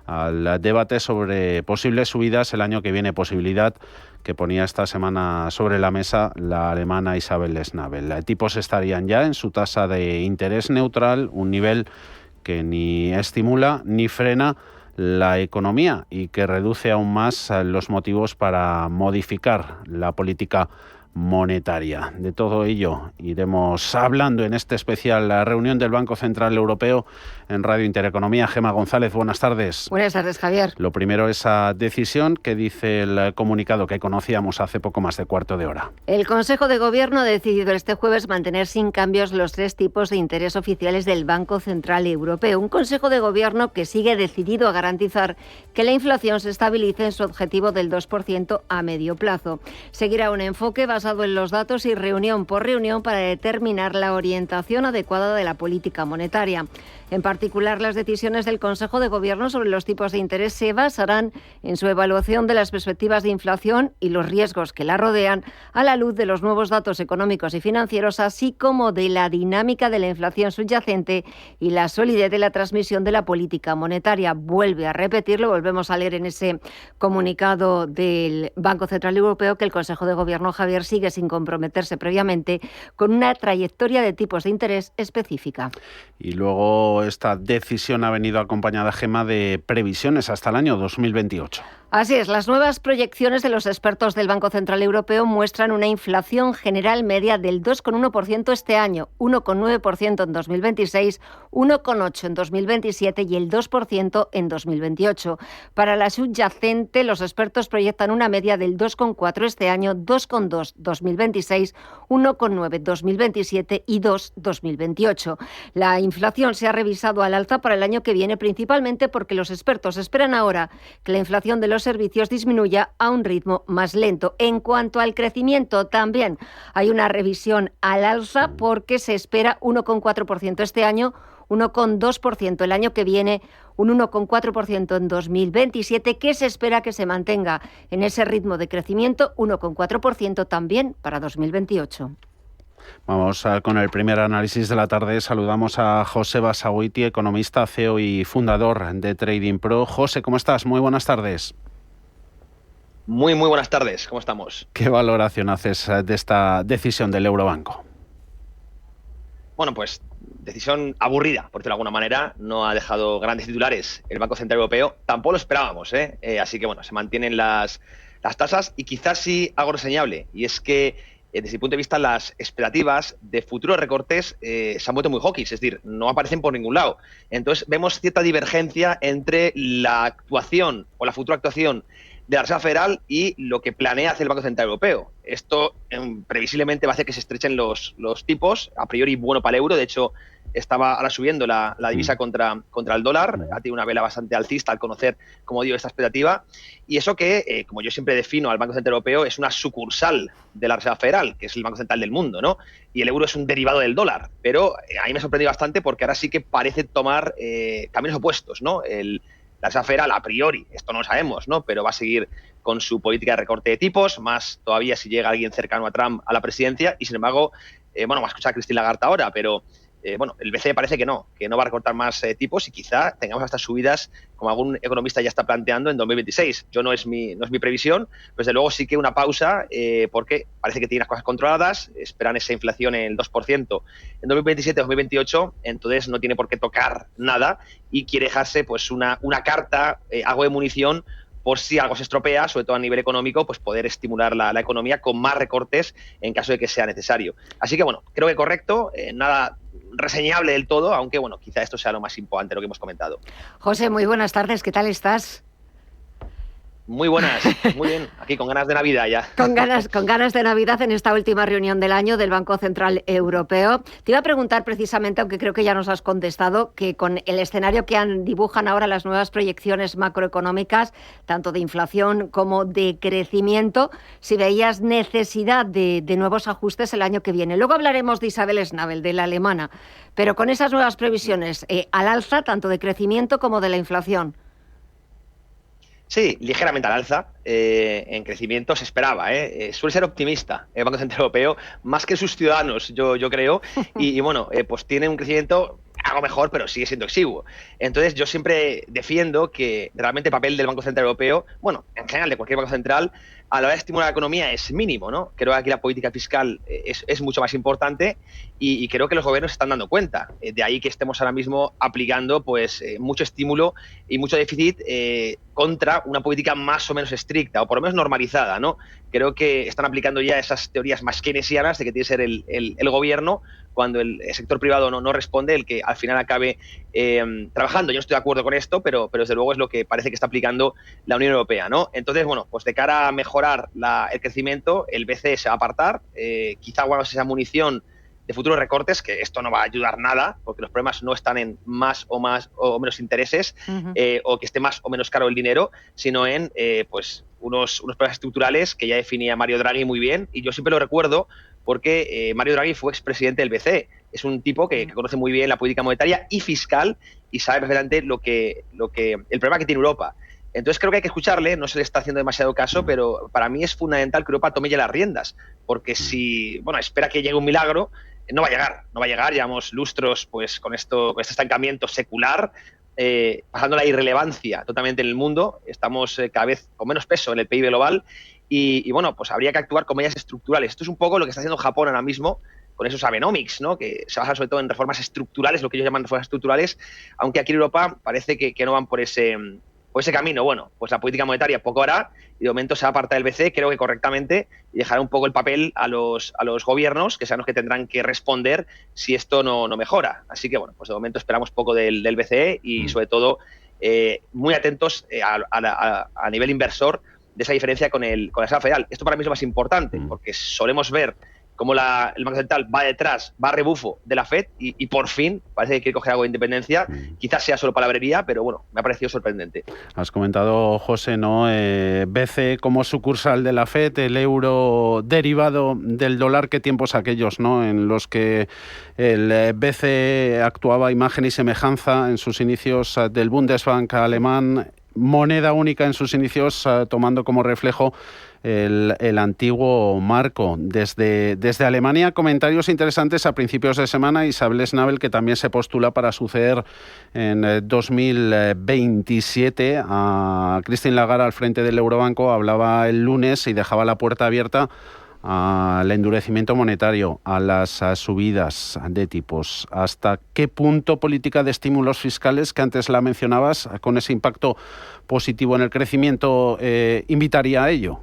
al debate sobre posibles subidas el año que viene, posibilidad que ponía esta semana sobre la mesa la alemana Isabel Schnabel. Tipos estarían ya en su tasa de interés neutral, un nivel que ni estimula ni frena la economía y que reduce aún más los motivos para modificar la política monetaria. De todo ello iremos hablando en este especial la reunión del Banco Central Europeo en Radio Intereconomía. Gemma González, buenas tardes. Buenas tardes, Javier. Lo primero, esa decisión que dice el comunicado que conocíamos hace poco más de cuarto de hora. El Consejo de Gobierno ha decidido este jueves mantener sin cambios los 3 tipos de interés oficiales del Banco Central Europeo. Un Consejo de Gobierno que sigue decidido a garantizar que la inflación se estabilice en su objetivo del 2% a medio plazo. Seguirá un enfoque basado en los datos y reunión por reunión para determinar la orientación adecuada de la política monetaria. En particular, las decisiones del Consejo de Gobierno sobre los tipos de interés se basarán en su evaluación de las perspectivas de inflación y los riesgos que la rodean a la luz de los nuevos datos económicos y financieros, así como de la dinámica de la inflación subyacente y la solidez de la transmisión de la política monetaria. Vuelve a repetirlo, volvemos a leer en ese comunicado del Banco Central Europeo que el Consejo de Gobierno, Javier, sigue sin comprometerse previamente con una trayectoria de tipos de interés específica. Y luego esta decisión ha venido acompañada, Gemma, de previsiones hasta el año 2028. Así es, las nuevas proyecciones de los expertos del Banco Central Europeo muestran una inflación general media del 2,1% este año, 1,9% en 2026, 1,8% en 2027 y el 2% en 2028. Para la subyacente, los expertos proyectan una media del 2,4% este año, 2,2% 2026, 1,9% 2027 y 2% 2028. La inflación se ha revisado al alza para el año que viene, principalmente porque los expertos esperan ahora que la inflación de los servicios disminuya a un ritmo más lento. En cuanto al crecimiento, también hay una revisión al alza porque se espera 1,4% este año, 1,2% el año que viene, un 1,4% en 2027, que se espera que se mantenga en ese ritmo de crecimiento, 1,4% también para 2028. Vamos con el primer análisis de la tarde. Saludamos a José Basaguiti, economista, CEO y fundador de Trading Pro. José, ¿cómo estás? Muy buenas tardes. Muy buenas tardes. ¿Cómo estamos? ¿Qué valoración haces de esta decisión del Eurobanco? Bueno, pues decisión aburrida, por decirlo de alguna manera. No ha dejado grandes titulares el Banco Central Europeo. Tampoco lo esperábamos, así que bueno, se mantienen las tasas y quizás sí algo reseñable. Y es que desde mi punto de vista, las expectativas de futuros recortes se han vuelto muy hawkish, es decir, no aparecen por ningún lado. Entonces, vemos cierta divergencia entre la actuación o la futura actuación de la Reserva Federal y lo que planea hacer el Banco Central Europeo. Esto previsiblemente va a hacer que se estrechen los tipos, a priori bueno para el euro. De hecho, estaba ahora subiendo la divisa contra el dólar, ha tenido una vela bastante alcista al conocer, como digo, esta expectativa. Y eso que, como yo siempre defino al Banco Central Europeo, es una sucursal de la Reserva Federal, que es el Banco Central del mundo, ¿no? Y el euro es un derivado del dólar. Pero a mí me ha sorprendido bastante porque ahora sí que parece tomar caminos opuestos, ¿no? La Reserva Federal, a priori, esto no lo sabemos, ¿no? Pero va a seguir con su política de recorte de tipos, más todavía si llega alguien cercano a Trump a la presidencia. Y sin embargo, va a escuchar a Christine Lagarde ahora, pero el BCE parece que no va a recortar más tipos y quizá tengamos hasta subidas, como algún economista ya está planteando, en 2026. No es mi previsión, pero desde luego sí que una pausa, porque parece que tiene las cosas controladas, esperan esa inflación en el 2% en 2027-2028, entonces no tiene por qué tocar nada y quiere dejarse pues una carta, algo de munición, por si algo se estropea, sobre todo a nivel económico, pues poder estimular la economía con más recortes en caso de que sea necesario. Así que bueno, creo que correcto, nada reseñable del todo, aunque bueno, quizá esto sea lo más importante, lo que hemos comentado. José, muy buenas tardes, ¿qué tal estás? Muy buenas, muy bien, aquí con ganas de Navidad ya. Con ganas de Navidad en esta última reunión del año del Banco Central Europeo. Te iba a preguntar precisamente, aunque creo que ya nos has contestado, que con el escenario que dibujan ahora las nuevas proyecciones macroeconómicas, tanto de inflación como de crecimiento, si veías necesidad de nuevos ajustes el año que viene. Luego hablaremos de Isabel Schnabel, de la alemana, pero con esas nuevas previsiones al alza, tanto de crecimiento como de la inflación. Sí, ligeramente al alza, en crecimiento se esperaba, suele ser optimista el Banco Central Europeo, más que sus ciudadanos, yo creo, y bueno, pues tiene un crecimiento algo mejor, pero sigue siendo exiguo. Entonces yo siempre defiendo que realmente el papel del Banco Central Europeo, bueno, en general de cualquier banco central, a la hora de estimular la economía es mínimo, ¿no? Creo que aquí la política fiscal es mucho más importante y creo que los gobiernos se están dando cuenta. De ahí que estemos ahora mismo aplicando pues mucho estímulo y mucho déficit contra una política más o menos estricta o por lo menos normalizada, ¿no? Creo que están aplicando ya esas teorías más keynesianas de que tiene que ser el gobierno, cuando el sector privado no responde, el que al final acabe trabajando. Yo no estoy de acuerdo con esto, pero desde luego es lo que parece que está aplicando la Unión Europea, ¿no? Entonces, bueno, pues de cara a mejorar el crecimiento, el BCE se va a apartar, quizá guardamos esa munición de futuros recortes, que esto no va a ayudar nada, porque los problemas no están en más o menos intereses, o que esté más o menos caro el dinero, sino en pues unos problemas estructurales que ya definía Mario Draghi muy bien, y yo siempre lo recuerdo porque Mario Draghi fue expresidente del BCE. Es un tipo que conoce muy bien la política monetaria y fiscal y sabe perfectamente el problema que tiene Europa. Entonces creo que hay que escucharle, no se le está haciendo demasiado caso, pero para mí es fundamental que Europa tome ya las riendas, porque si espera que llegue un milagro, no va a llegar, llevamos lustros pues con este estancamiento secular, pasando la irrelevancia totalmente en el mundo, estamos cada vez con menos peso en el PIB global y bueno, pues habría que actuar con medidas estructurales. Esto es un poco lo que está haciendo Japón ahora mismo con esos Abenomics, ¿no? Que se basan sobre todo en reformas estructurales, lo que ellos llaman reformas estructurales, aunque aquí en Europa parece que no van por ese camino. Bueno, pues la política monetaria poco hará y de momento se aparta del BCE, creo que correctamente, y dejará un poco el papel a los gobiernos, que sean los que tendrán que responder si esto no mejora. Así que bueno, pues de momento esperamos poco del BCE y sobre todo muy atentos a nivel inversor de esa diferencia con la Reserva Federal. Esto para mí es lo más importante, porque solemos ver cómo el Banco Central va detrás, va a rebufo de la FED y por fin parece que quiere coger algo de independencia. Quizás sea solo palabrería, pero bueno, me ha parecido sorprendente. Has comentado, José, ¿no? BCE como sucursal de la FED, el euro derivado del dólar. ¿Qué tiempos aquellos, ¿no? En los que el BCE actuaba a imagen y semejanza en sus inicios del Bundesbank alemán, moneda única en sus inicios, tomando como reflejo el antiguo marco. Desde Alemania, comentarios interesantes a principios de semana. Isabel Schnabel, que también se postula para suceder en 2027 a Christine Lagarde al frente del Eurobanco, hablaba el lunes y dejaba la puerta abierta al endurecimiento monetario, a las subidas de tipos. ¿Hasta qué punto política de estímulos fiscales, que antes la mencionabas, con ese impacto positivo en el crecimiento, invitaría a ello?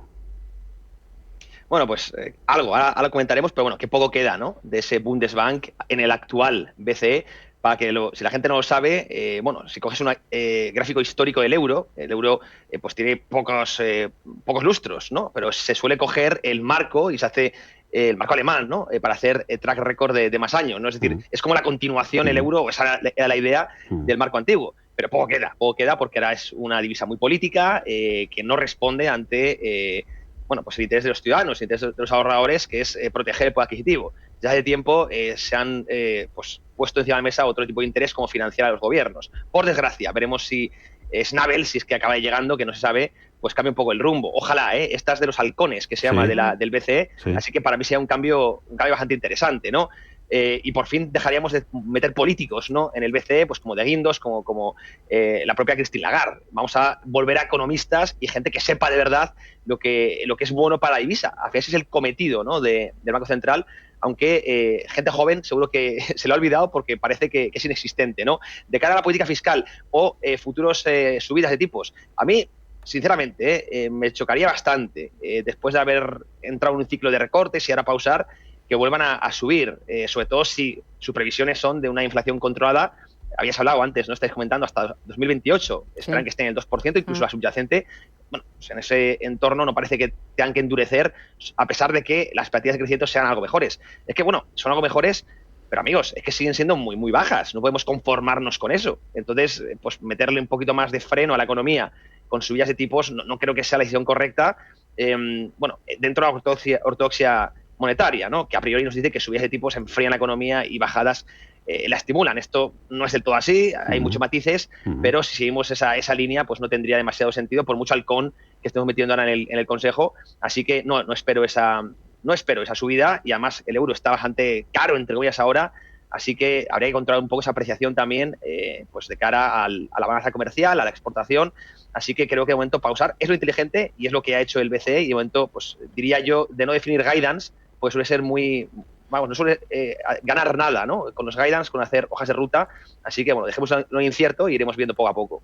Bueno, pues ahora lo comentaremos, pero bueno, que poco queda, ¿no?, de ese Bundesbank en el actual BCE. Para que si la gente no lo sabe, bueno, si coges un gráfico histórico del euro, el euro pues tiene pocos lustros, ¿no? Pero se suele coger el marco y se hace el marco alemán, ¿no? Para hacer track record de más años, ¿no? Es decir, es como la continuación el euro, esa era la idea del marco antiguo. Pero poco queda porque ahora es una divisa muy política que no responde ante bueno, pues el interés de los ciudadanos, el interés de los ahorradores, que es proteger el poder adquisitivo. Ya hace tiempo se han pues puesto encima de la mesa otro tipo de interés, como financiar a los gobiernos. Por desgracia, veremos si Schnabel, si es que acaba llegando, que no se sabe, pues cambia un poco el rumbo. Ojalá, esta es de los halcones, que se llama, del BCE, así que para mí sería un cambio bastante interesante, ¿no? Y por fin dejaríamos de meter políticos, ¿no?, en el BCE, pues como de Guindos, como la propia Christine Lagarde. Vamos a volver a economistas y gente que sepa de verdad lo que es bueno para la divisa. Al final ese es el cometido, ¿no?, del Banco Central, aunque gente joven seguro que se lo ha olvidado porque parece que es inexistente, ¿no? De cara a la política fiscal o futuros subidas de tipos, a mí, sinceramente, me chocaría bastante, después de haber entrado en un ciclo de recortes y ahora pausar, que vuelvan a subir, sobre todo si sus previsiones son de una inflación controlada. Habías hablado antes, ¿no?, estáis comentando, hasta 2028, esperan que esté en el 2%, incluso la subyacente. Bueno, pues en ese entorno no parece que tengan que endurecer, a pesar de que las expectativas de crecimiento sean algo mejores. Es que, bueno, son algo mejores, pero amigos, es que siguen siendo muy, muy bajas, no podemos conformarnos con eso. Entonces, pues meterle un poquito más de freno a la economía con subidas de tipos no creo que sea la decisión correcta. Bueno, dentro de la ortodoxia monetaria, ¿no?, que a priori nos dice que subidas de tipos enfrían la economía y bajadas la estimulan. Esto no es del todo así, hay muchos matices, pero si seguimos esa línea, pues no tendría demasiado sentido, por mucho halcón que estemos metiendo ahora en el Consejo. Así que no espero esa subida, y además el euro está bastante caro, entre comillas, ahora, así que habría que encontrar un poco esa apreciación también pues de cara a la balanza comercial, a la exportación. Así que creo que de momento pausar es lo inteligente y es lo que ha hecho el BCE, y de momento, pues diría yo, de no definir guidance, pues suele ser muy... Vamos, no suele ganar nada, ¿no?, con los guidance, con hacer hojas de ruta. Así que, bueno, dejemos lo incierto y iremos viendo poco a poco.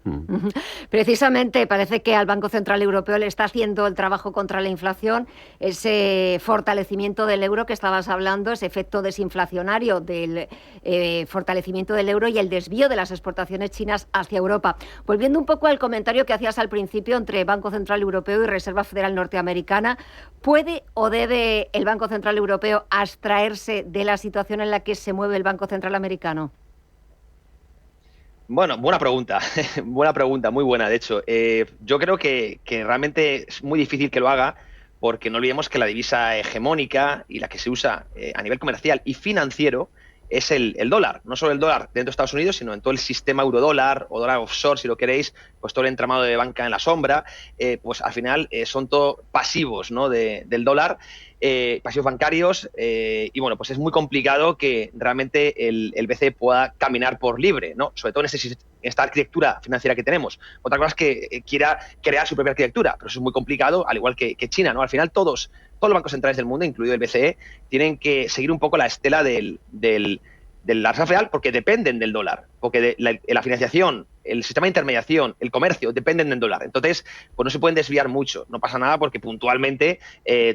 Precisamente, parece que al Banco Central Europeo le está haciendo el trabajo contra la inflación, ese fortalecimiento del euro que estabas hablando, ese efecto desinflacionario del fortalecimiento del euro y el desvío de las exportaciones chinas hacia Europa. Volviendo un poco al comentario que hacías al principio entre Banco Central Europeo y Reserva Federal Norteamericana, ¿puede o debe el Banco Central Europeo abstraerse de la situación en la que se mueve el Banco Central americano? Bueno, buena pregunta, muy buena, de hecho. Yo creo que realmente es muy difícil que lo haga, porque no olvidemos que la divisa hegemónica y la que se usa a nivel comercial y financiero es el dólar. No solo el dólar dentro de Estados Unidos, sino en todo el sistema eurodólar o dólar offshore, si lo queréis, pues todo el entramado de banca en la sombra, pues al final son todo pasivos, ¿no?, del dólar. pasivos bancarios, y bueno, pues es muy complicado que realmente el BCE pueda caminar por libre, ¿no? Sobre todo en esta arquitectura financiera que tenemos. Otra cosa es que quiera crear su propia arquitectura, pero eso es muy complicado, al igual que China, ¿no? Al final todos los bancos centrales del mundo, incluido el BCE, tienen que seguir un poco la estela de la Reserva Federal, porque dependen del dólar, porque la financiación, el sistema de intermediación, el comercio, dependen del dólar. Entonces, pues no se pueden desviar mucho. No pasa nada porque puntualmente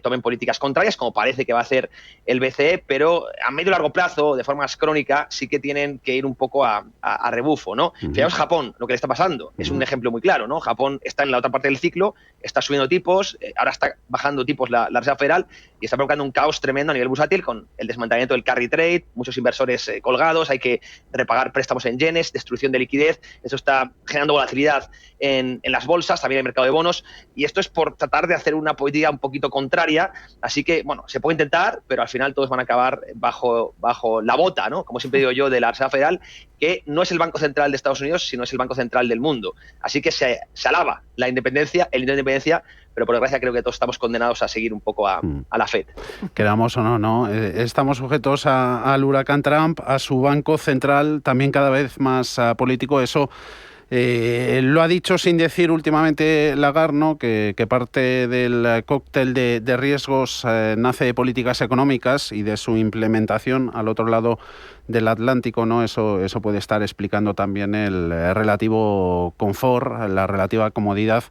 tomen políticas contrarias, como parece que va a hacer el BCE, pero a medio y largo plazo, de forma más crónica, sí que tienen que ir un poco a rebufo, ¿no? Fijaos Japón, lo que le está pasando. Es un ejemplo muy claro, ¿no? Japón está en la otra parte del ciclo, está subiendo tipos, ahora está bajando tipos la Reserva Federal y está provocando un caos tremendo a nivel bursátil con el desmantelamiento del carry trade, muchos inversores colgados, hay que repagar préstamos en yenes, destrucción de liquidez. Eso está generando volatilidad en las bolsas, también en el mercado de bonos, y esto es por tratar de hacer una política un poquito contraria. Así que, bueno, se puede intentar, pero al final todos van a acabar bajo la bota, ¿no? Como siempre digo yo, de la Reserva Federal, que no es el Banco Central de Estados Unidos, sino es el Banco Central del mundo. Así que se alaba la independencia, el intento de independencia, pero por desgracia creo que todos estamos condenados a seguir un poco a la Fed. Queramos o no, ¿no? Estamos sujetos al huracán Trump, a su Banco Central también cada vez más político. Eso lo ha dicho sin decir últimamente Lagarde, ¿no? Que parte del cóctel de riesgos nace de políticas económicas y de su implementación al otro lado del Atlántico, ¿no? Eso puede estar explicando también el relativo confort, la relativa comodidad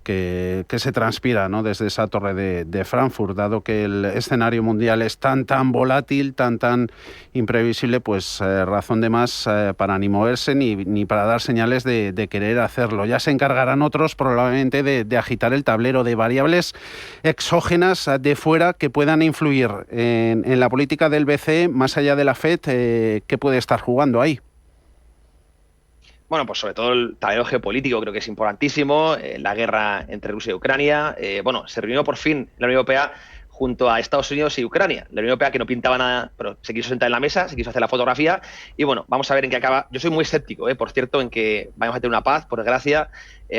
que se transpira, ¿no? Desde esa torre de Frankfurt, dado que el escenario mundial es tan volátil, tan imprevisible, pues razón de más para ni moverse ni para dar señales de querer hacerlo. Ya se encargarán otros probablemente de agitar el tablero de variables exógenas de fuera que puedan influir en la política del BCE, más allá de la Fed. ¿Qué puede estar jugando ahí? Bueno, pues sobre todo el tablero geopolítico creo que es importantísimo, la guerra entre Rusia y Ucrania. Se reunió por fin la Unión Europea junto a Estados Unidos y Ucrania. La Unión Europea, que no pintaba nada, pero se quiso sentar en la mesa, se quiso hacer la fotografía, y bueno, vamos a ver en qué acaba. Yo soy muy escéptico, por cierto, en que vayamos a tener una paz, por desgracia.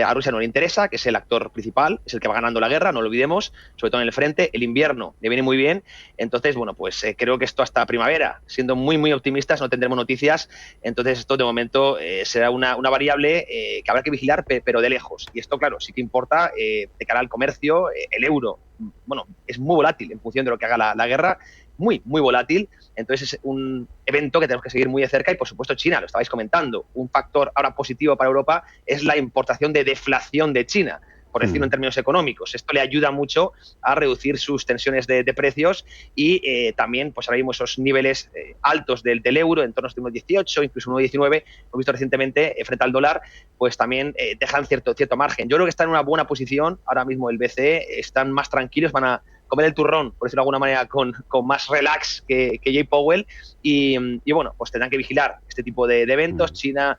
A Rusia no le interesa, que es el actor principal, es el que va ganando la guerra, no lo olvidemos, sobre todo en el frente. El invierno le viene muy bien, entonces, bueno, pues creo que esto hasta primavera, siendo muy optimistas, no tendremos noticias. Entonces esto de momento será una variable que habrá que vigilar, pero de lejos. Y esto, claro, sí que importa de cara al comercio. El euro, bueno, es muy volátil en función de lo que haga la guerra, muy volátil. Entonces es un evento que tenemos que seguir muy de cerca. Y por supuesto China, lo estabais comentando, un factor ahora positivo para Europa es la importación de deflación de China, por decirlo en términos económicos. Esto le ayuda mucho a reducir sus tensiones de precios y también, pues ahora mismo esos niveles altos del euro, en torno a 1,18, incluso 1,19, hemos visto recientemente frente al dólar, pues también dejan cierto margen. Yo creo que está en una buena posición ahora mismo el BCE, están más tranquilos, van a comer el turrón, por decirlo de alguna manera, con más relax que Jay Powell, y bueno, pues tendrán que vigilar este tipo de eventos, China,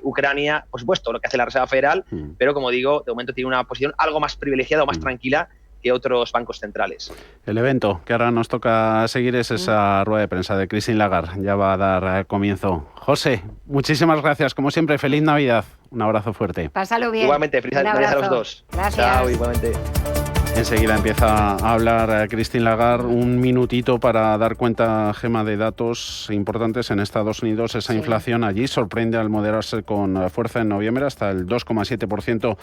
Ucrania, por supuesto, lo que hace la Reserva Federal, pero como digo, de momento tiene una posición algo más privilegiada o más tranquila que otros bancos centrales. El evento que ahora nos toca seguir es esa rueda de prensa de Christine Lagarde, ya va a dar comienzo. José, muchísimas gracias, como siempre, feliz Navidad, un abrazo fuerte. Pásalo bien. Igualmente, feliz Navidad a los dos. Gracias. Chao, igualmente. Enseguida empieza a hablar Christine Lagarde, un minutito para dar cuenta, Gema, de datos importantes en Estados Unidos. Esa inflación allí sorprende al moderarse con fuerza en noviembre hasta el 2,7%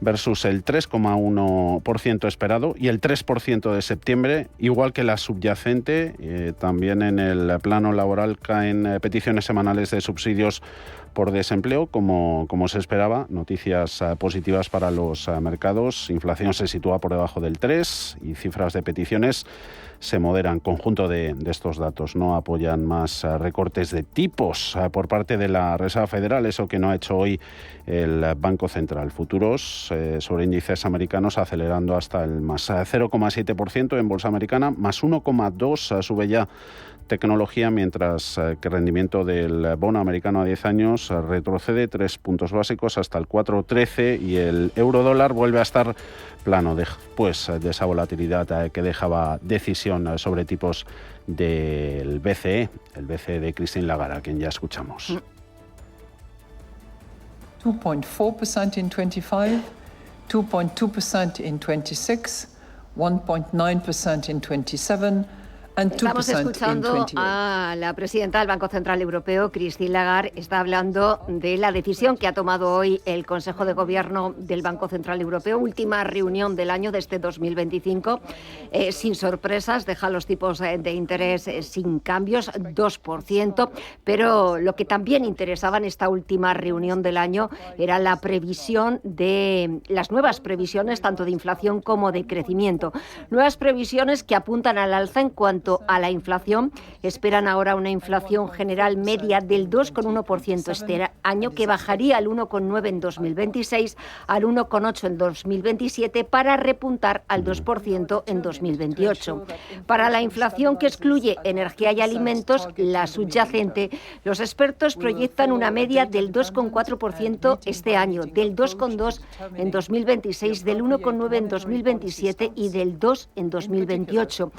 versus el 3,1% esperado y el 3% de septiembre, igual que la subyacente. También en el plano laboral caen peticiones semanales de subsidios por desempleo, como se esperaba. Noticias positivas para los mercados. Inflación se sitúa por debajo del 3 y cifras de peticiones se moderan. Conjunto de estos datos no apoyan más recortes de tipos por parte de la Reserva Federal, eso que no ha hecho hoy el Banco Central. Futuros sobre índices americanos acelerando hasta el más 0,7% en bolsa americana, más 1,2% sube ya tecnología, mientras que el rendimiento del bono americano a 10 años retrocede 3 puntos básicos hasta el 4,13 y el euro-dólar vuelve a estar plano después de esa volatilidad que dejaba decisión sobre tipos del BCE, el BCE de Christine Lagarde, a quien ya escuchamos. 2.4% in 25, 2.2% in 26, 1.9% in 27 and 2% Estamos escuchando in 28. a la presidenta del Banco Central Europeo, Christine Lagarde, está hablando de la decisión que ha tomado hoy el Consejo de Gobierno del Banco Central Europeo, última reunión del año de este 2025, sin sorpresas, deja los tipos de interés sin cambios, 2%, pero lo que también interesaba en esta última reunión del año era la previsión de las nuevas previsiones, tanto de inflación como de crecimiento. Nuevas previsiones que apuntan al alza en cuanto a la inflación. Esperan ahora una inflación general media del 2,1% este año, que bajaría al 1,9% en 2026, al 1,8% en 2027, para repuntar al 2% en 2028. Para la inflación que excluye energía y alimentos, la subyacente, los expertos proyectan una media del 2,4% este año, del 2,2% en 2026, del 1,9% en 2027 y del 2% en 2028.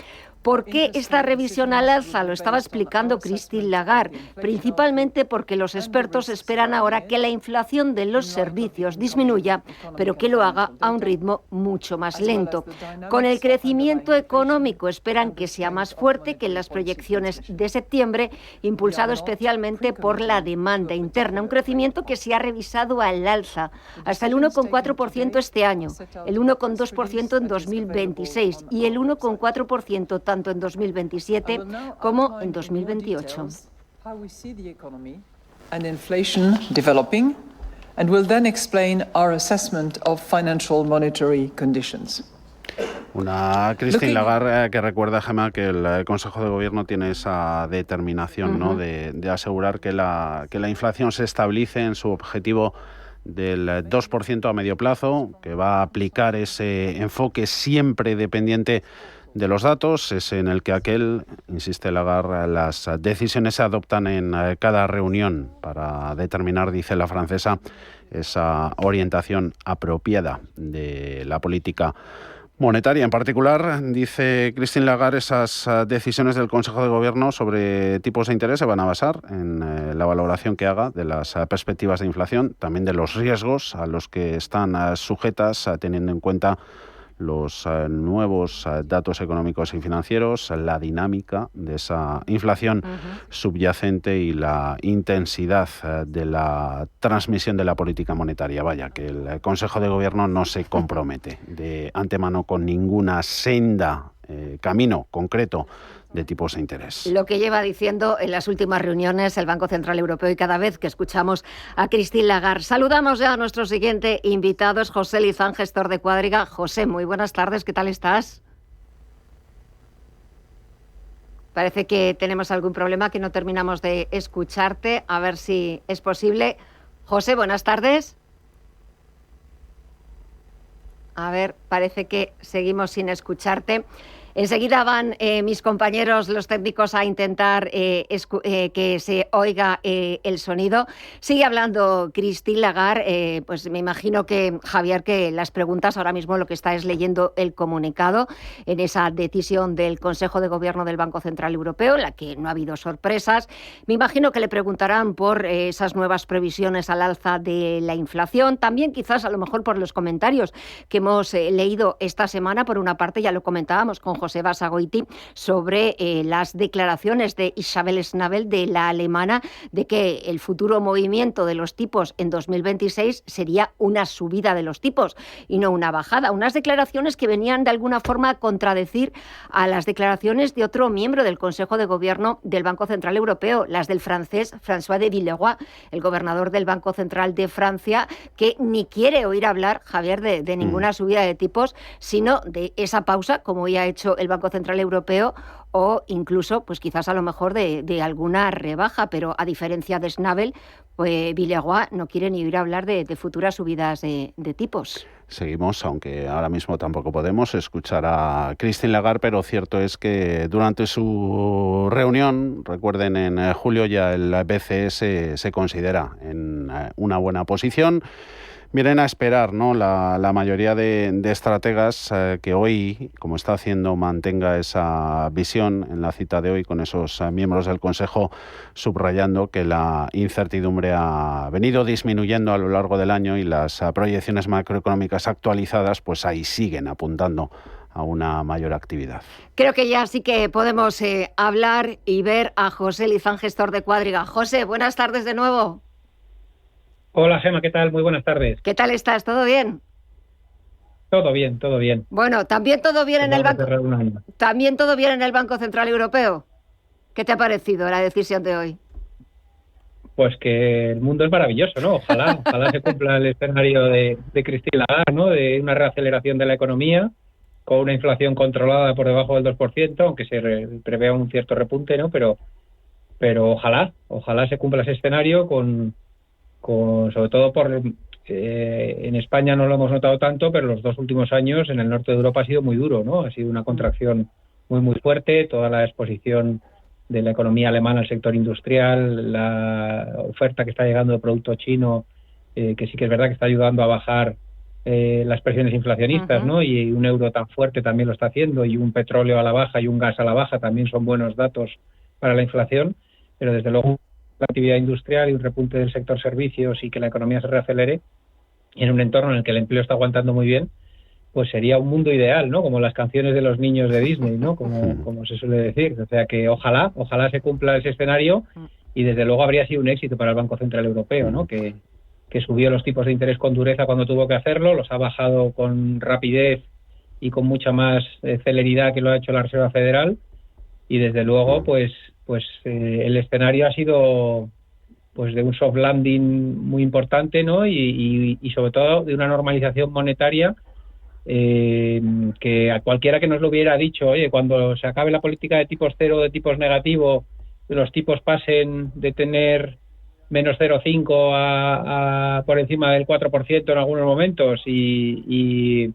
¿Por qué esta revisión al alza? Lo estaba explicando Christine Lagarde, principalmente porque los expertos esperan ahora que la inflación de los servicios disminuya, pero que lo haga a un ritmo mucho más lento. Con el crecimiento económico esperan que sea más fuerte que en las proyecciones de septiembre, impulsado especialmente por la demanda interna, un crecimiento que se ha revisado al alza hasta el 1,4% este año, el 1,2% en 2026 y el 1,4% tanto en 2027 como en 2028. And inflation developing, and will then explain our assessment of financial monetary conditions. Una Christine Lagarde que recuerda, Gemma, que el Consejo de Gobierno tiene esa determinación, ¿no?, de asegurar que la inflación se estabilice en su objetivo del 2% a medio plazo, que va a aplicar ese enfoque siempre dependiente de los datos, es en el que insiste Lagarde, las decisiones se adoptan en cada reunión para determinar, dice la francesa, esa orientación apropiada de la política monetaria. En particular, dice Christine Lagarde, esas decisiones del Consejo de Gobierno sobre tipos de interés se van a basar en la valoración que haga de las perspectivas de inflación, también de los riesgos a los que están sujetas, teniendo en cuenta los nuevos datos económicos y financieros, la dinámica de esa inflación subyacente y la intensidad de la transmisión de la política monetaria. Vaya, que el Consejo de Gobierno no se compromete de antemano con ninguna senda, camino concreto de tipos de interés. Lo que lleva diciendo en las últimas reuniones el Banco Central Europeo, y cada vez que escuchamos a Christine Lagarde. Saludamos ya a nuestro siguiente invitado, es José Lizán, gestor de Quadriga. José, muy buenas tardes, ¿qué tal estás? Parece que tenemos algún problema, que no terminamos de escucharte, a ver si es posible. José, buenas tardes. A ver, parece que seguimos sin escucharte. Enseguida van mis compañeros, los técnicos, a intentar que se oiga el sonido. Sigue hablando Christine Lagarde. Pues me imagino que, Javier, que las preguntas ahora mismo lo que está es leyendo el comunicado en esa decisión del Consejo de Gobierno del Banco Central Europeo, en la que no ha habido sorpresas. Me imagino que le preguntarán por esas nuevas previsiones al alza de la inflación. También quizás a lo mejor por los comentarios que hemos leído esta semana. Por una parte, ya lo comentábamos con José Basagoiti, sobre las declaraciones de Isabel Schnabel, de la alemana, de que el futuro movimiento de los tipos en 2026 sería una subida de los tipos y no una bajada. Unas declaraciones que venían de alguna forma a contradecir a las declaraciones de otro miembro del Consejo de Gobierno del Banco Central Europeo, las del francés François de Villeroy, el gobernador del Banco Central de Francia, que ni quiere oír hablar, Javier, de ninguna subida de tipos, sino de esa pausa, como ya ha hecho el Banco Central Europeo, o incluso, pues quizás a lo mejor de alguna rebaja, pero a diferencia de Schnabel, pues Villeroy no quiere ni oír hablar de futuras subidas de tipos. Seguimos, aunque ahora mismo tampoco podemos escuchar a Christine Lagarde, pero cierto es que durante su reunión, recuerden, en julio ya el BCE se considera en una buena posición. Vienen a esperar, ¿no?, la mayoría de estrategas que hoy, como está haciendo, mantenga esa visión en la cita de hoy con esos miembros del Consejo, subrayando que la incertidumbre ha venido disminuyendo a lo largo del año y las proyecciones macroeconómicas actualizadas, pues ahí siguen apuntando a una mayor actividad. Creo que ya sí que podemos hablar y ver a José Lizán, gestor de Cuadriga. José, buenas tardes de nuevo. Hola Gemma, ¿qué tal? Muy buenas tardes. ¿Qué tal estás? ¿Todo bien? Todo bien, todo bien. Bueno, también todo bien en el Banco. También todo bien en el Banco Central Europeo. ¿Qué te ha parecido la decisión de hoy? Pues que el mundo es maravilloso, ¿no? Ojalá se cumpla el escenario de Christine Lagarde, ¿no? De una reaceleración de la economía con una inflación controlada por debajo del 2%, aunque se prevea un cierto repunte, ¿no? Pero ojalá se cumpla ese escenario con sobre todo en España no lo hemos notado tanto, pero los 2 últimos años en el norte de Europa ha sido muy duro, ¿no? Ha sido una contracción muy, muy fuerte, toda la exposición de la economía alemana al sector industrial, la oferta que está llegando de producto chino, que sí que es verdad que está ayudando a bajar las presiones inflacionistas, ¿no? Y un euro tan fuerte también lo está haciendo, y un petróleo a la baja y un gas a la baja también son buenos datos para la inflación, pero desde luego la actividad industrial y un repunte del sector servicios y que la economía se reacelere en un entorno en el que el empleo está aguantando muy bien, pues sería un mundo ideal, ¿no? Como las canciones de los niños de Disney, ¿no? Como se suele decir. O sea que ojalá se cumpla ese escenario, y desde luego habría sido un éxito para el Banco Central Europeo, ¿no? Que subió los tipos de interés con dureza cuando tuvo que hacerlo, los ha bajado con rapidez y con mucha más celeridad que lo ha hecho la Reserva Federal, y desde luego pues el escenario ha sido pues de un soft landing muy importante, ¿no? Y sobre todo de una normalización monetaria que a cualquiera que nos lo hubiera dicho, oye, cuando se acabe la política de tipos cero, de tipos negativos, los tipos pasen de tener menos 0,5 a por encima del 4% en algunos momentos, y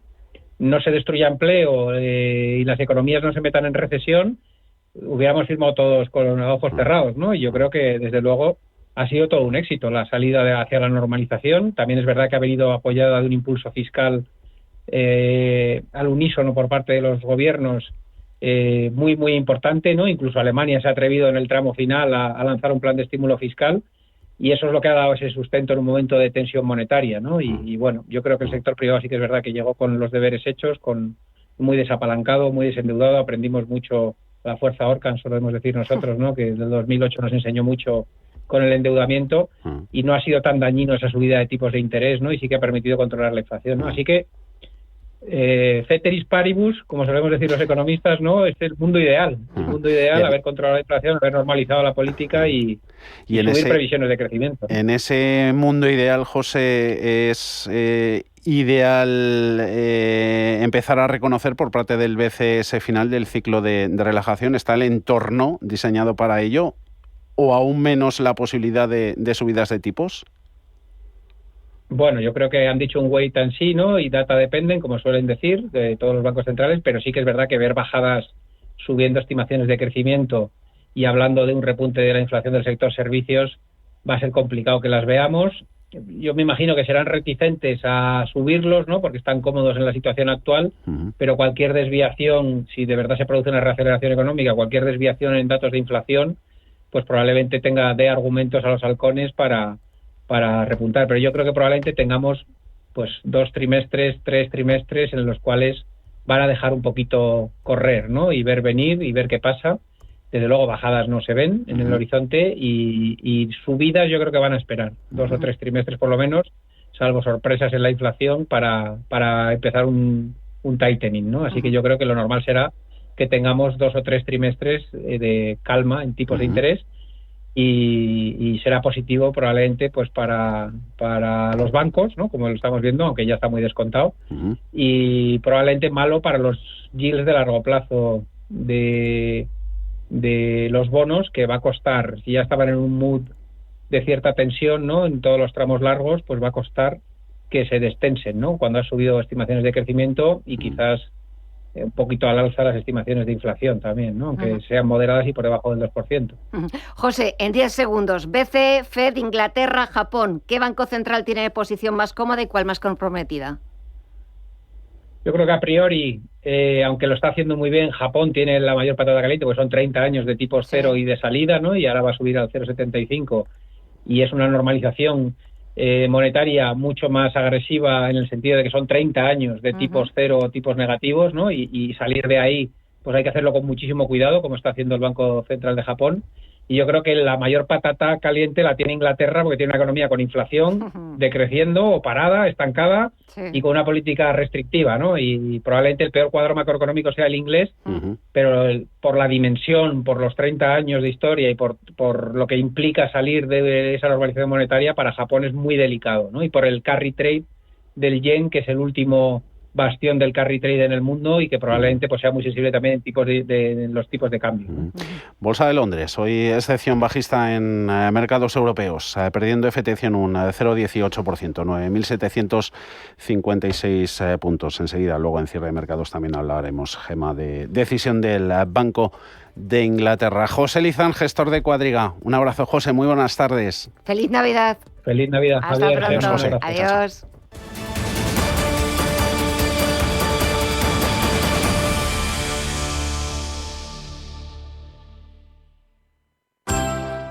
no se destruya empleo y las economías no se metan en recesión, hubiéramos firmado todos con los ojos cerrados, ¿no? Y yo creo que desde luego ha sido todo un éxito la salida hacia la normalización. También es verdad que ha venido apoyada de un impulso fiscal al unísono por parte de los gobiernos muy, muy importante, ¿no? Incluso Alemania se ha atrevido en el tramo final a lanzar un plan de estímulo fiscal, y eso es lo que ha dado ese sustento en un momento de tensión monetaria, ¿no? Y bueno, yo creo que el sector privado sí que es verdad que llegó con los deberes hechos, muy desapalancado, muy desendeudado. Aprendimos mucho la fuerza Orcan, solemos decir nosotros, ¿no? Que desde el 2008 nos enseñó mucho con el endeudamiento, y no ha sido tan dañino esa subida de tipos de interés, ¿no? Y sí que ha permitido controlar la inflación, ¿no? Así que ceteris paribus, como solemos decir los economistas, ¿no? Es el mundo ideal. El mundo ideal, haber controlado la inflación, haber normalizado la política y subir previsiones de crecimiento. En ese mundo ideal, José, es ideal empezar a reconocer por parte del BCE ese final del ciclo de relajación. ¿Está el entorno diseñado para ello, o aún menos la posibilidad de subidas de tipos? Bueno, yo creo que han dicho un wait and see, ¿no? Y data dependen, como suelen decir, de todos los bancos centrales, pero sí que es verdad que ver bajadas subiendo estimaciones de crecimiento y hablando de un repunte de la inflación del sector servicios va a ser complicado que las veamos. Yo me imagino que serán reticentes a subirlos, ¿no? Porque están cómodos en la situación actual, pero cualquier desviación, si de verdad se produce una reaceleración económica, cualquier desviación en datos de inflación, pues probablemente dé argumentos a los halcones para repuntar. Pero yo creo que probablemente tengamos pues 2 trimestres, 3 trimestres en los cuales van a dejar un poquito correr, ¿no? Y ver venir y ver qué pasa. Desde luego bajadas no se ven en el horizonte, y subidas yo creo que van a esperar 2 o 3 trimestres por lo menos, salvo sorpresas en la inflación, para empezar un tightening, ¿no? Así que yo creo que lo normal será que tengamos 2 o 3 trimestres de calma en tipos de interés, y será positivo probablemente pues para los bancos, ¿no? Como lo estamos viendo, aunque ya está muy descontado, y probablemente malo para los yields de largo plazo de los bonos, que va a costar, si ya estaban en un mood de cierta tensión, ¿no? En todos los tramos largos, pues va a costar que se destensen, ¿no? Cuando ha subido estimaciones de crecimiento, y quizás un poquito al alza las estimaciones de inflación también, ¿no? Aunque sean moderadas y por debajo del 2%. José, en 10 segundos, BCE, Fed, Inglaterra, Japón, ¿qué banco central tiene posición más cómoda y cuál más comprometida? Yo creo que a priori, aunque lo está haciendo muy bien, Japón tiene la mayor patada caliente, porque son 30 años de tipos cero y de salida, ¿no? Y ahora va a subir al 0,75, y es una normalización monetaria mucho más agresiva, en el sentido de que son 30 años de tipos cero o tipos negativos, ¿no? Y salir de ahí, pues hay que hacerlo con muchísimo cuidado, como está haciendo el Banco Central de Japón. Y yo creo que la mayor patata caliente la tiene Inglaterra, porque tiene una economía con inflación decreciendo o parada, estancada, y con una política restrictiva, ¿no? Y probablemente el peor cuadro macroeconómico sea el inglés, pero por la dimensión, por los 30 años de historia y por lo que implica salir de esa normalización monetaria, para Japón es muy delicado, ¿no? Y por el carry trade del yen, que es el último bastión del carry trade en el mundo y que probablemente pues sea muy sensible también en tipos de los tipos de cambio. Bolsa de Londres, hoy excepción bajista en mercados europeos, perdiendo FTSE en un 0,18%, 9.756 puntos. Enseguida, luego en cierre de mercados también hablaremos, Gema, de decisión del Banco de Inglaterra. José Lizán, gestor de Cuadriga. Un abrazo, José, muy buenas tardes. ¡Feliz Navidad! ¡Feliz Navidad, Hasta Javier! pronto. José. Adiós.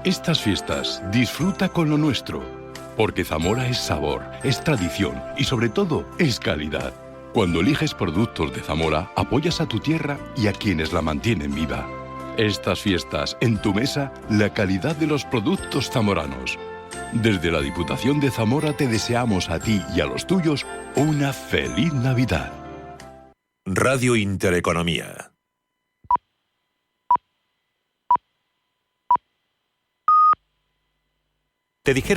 Estas fiestas disfruta con lo nuestro, porque Zamora es sabor, es tradición y sobre todo es calidad. Cuando eliges productos de Zamora, apoyas a tu tierra y a quienes la mantienen viva. Estas fiestas, en tu mesa, la calidad de los productos zamoranos. Desde la Diputación de Zamora te deseamos a ti y a los tuyos una feliz Navidad. Radio Intereconomía. Te dijeron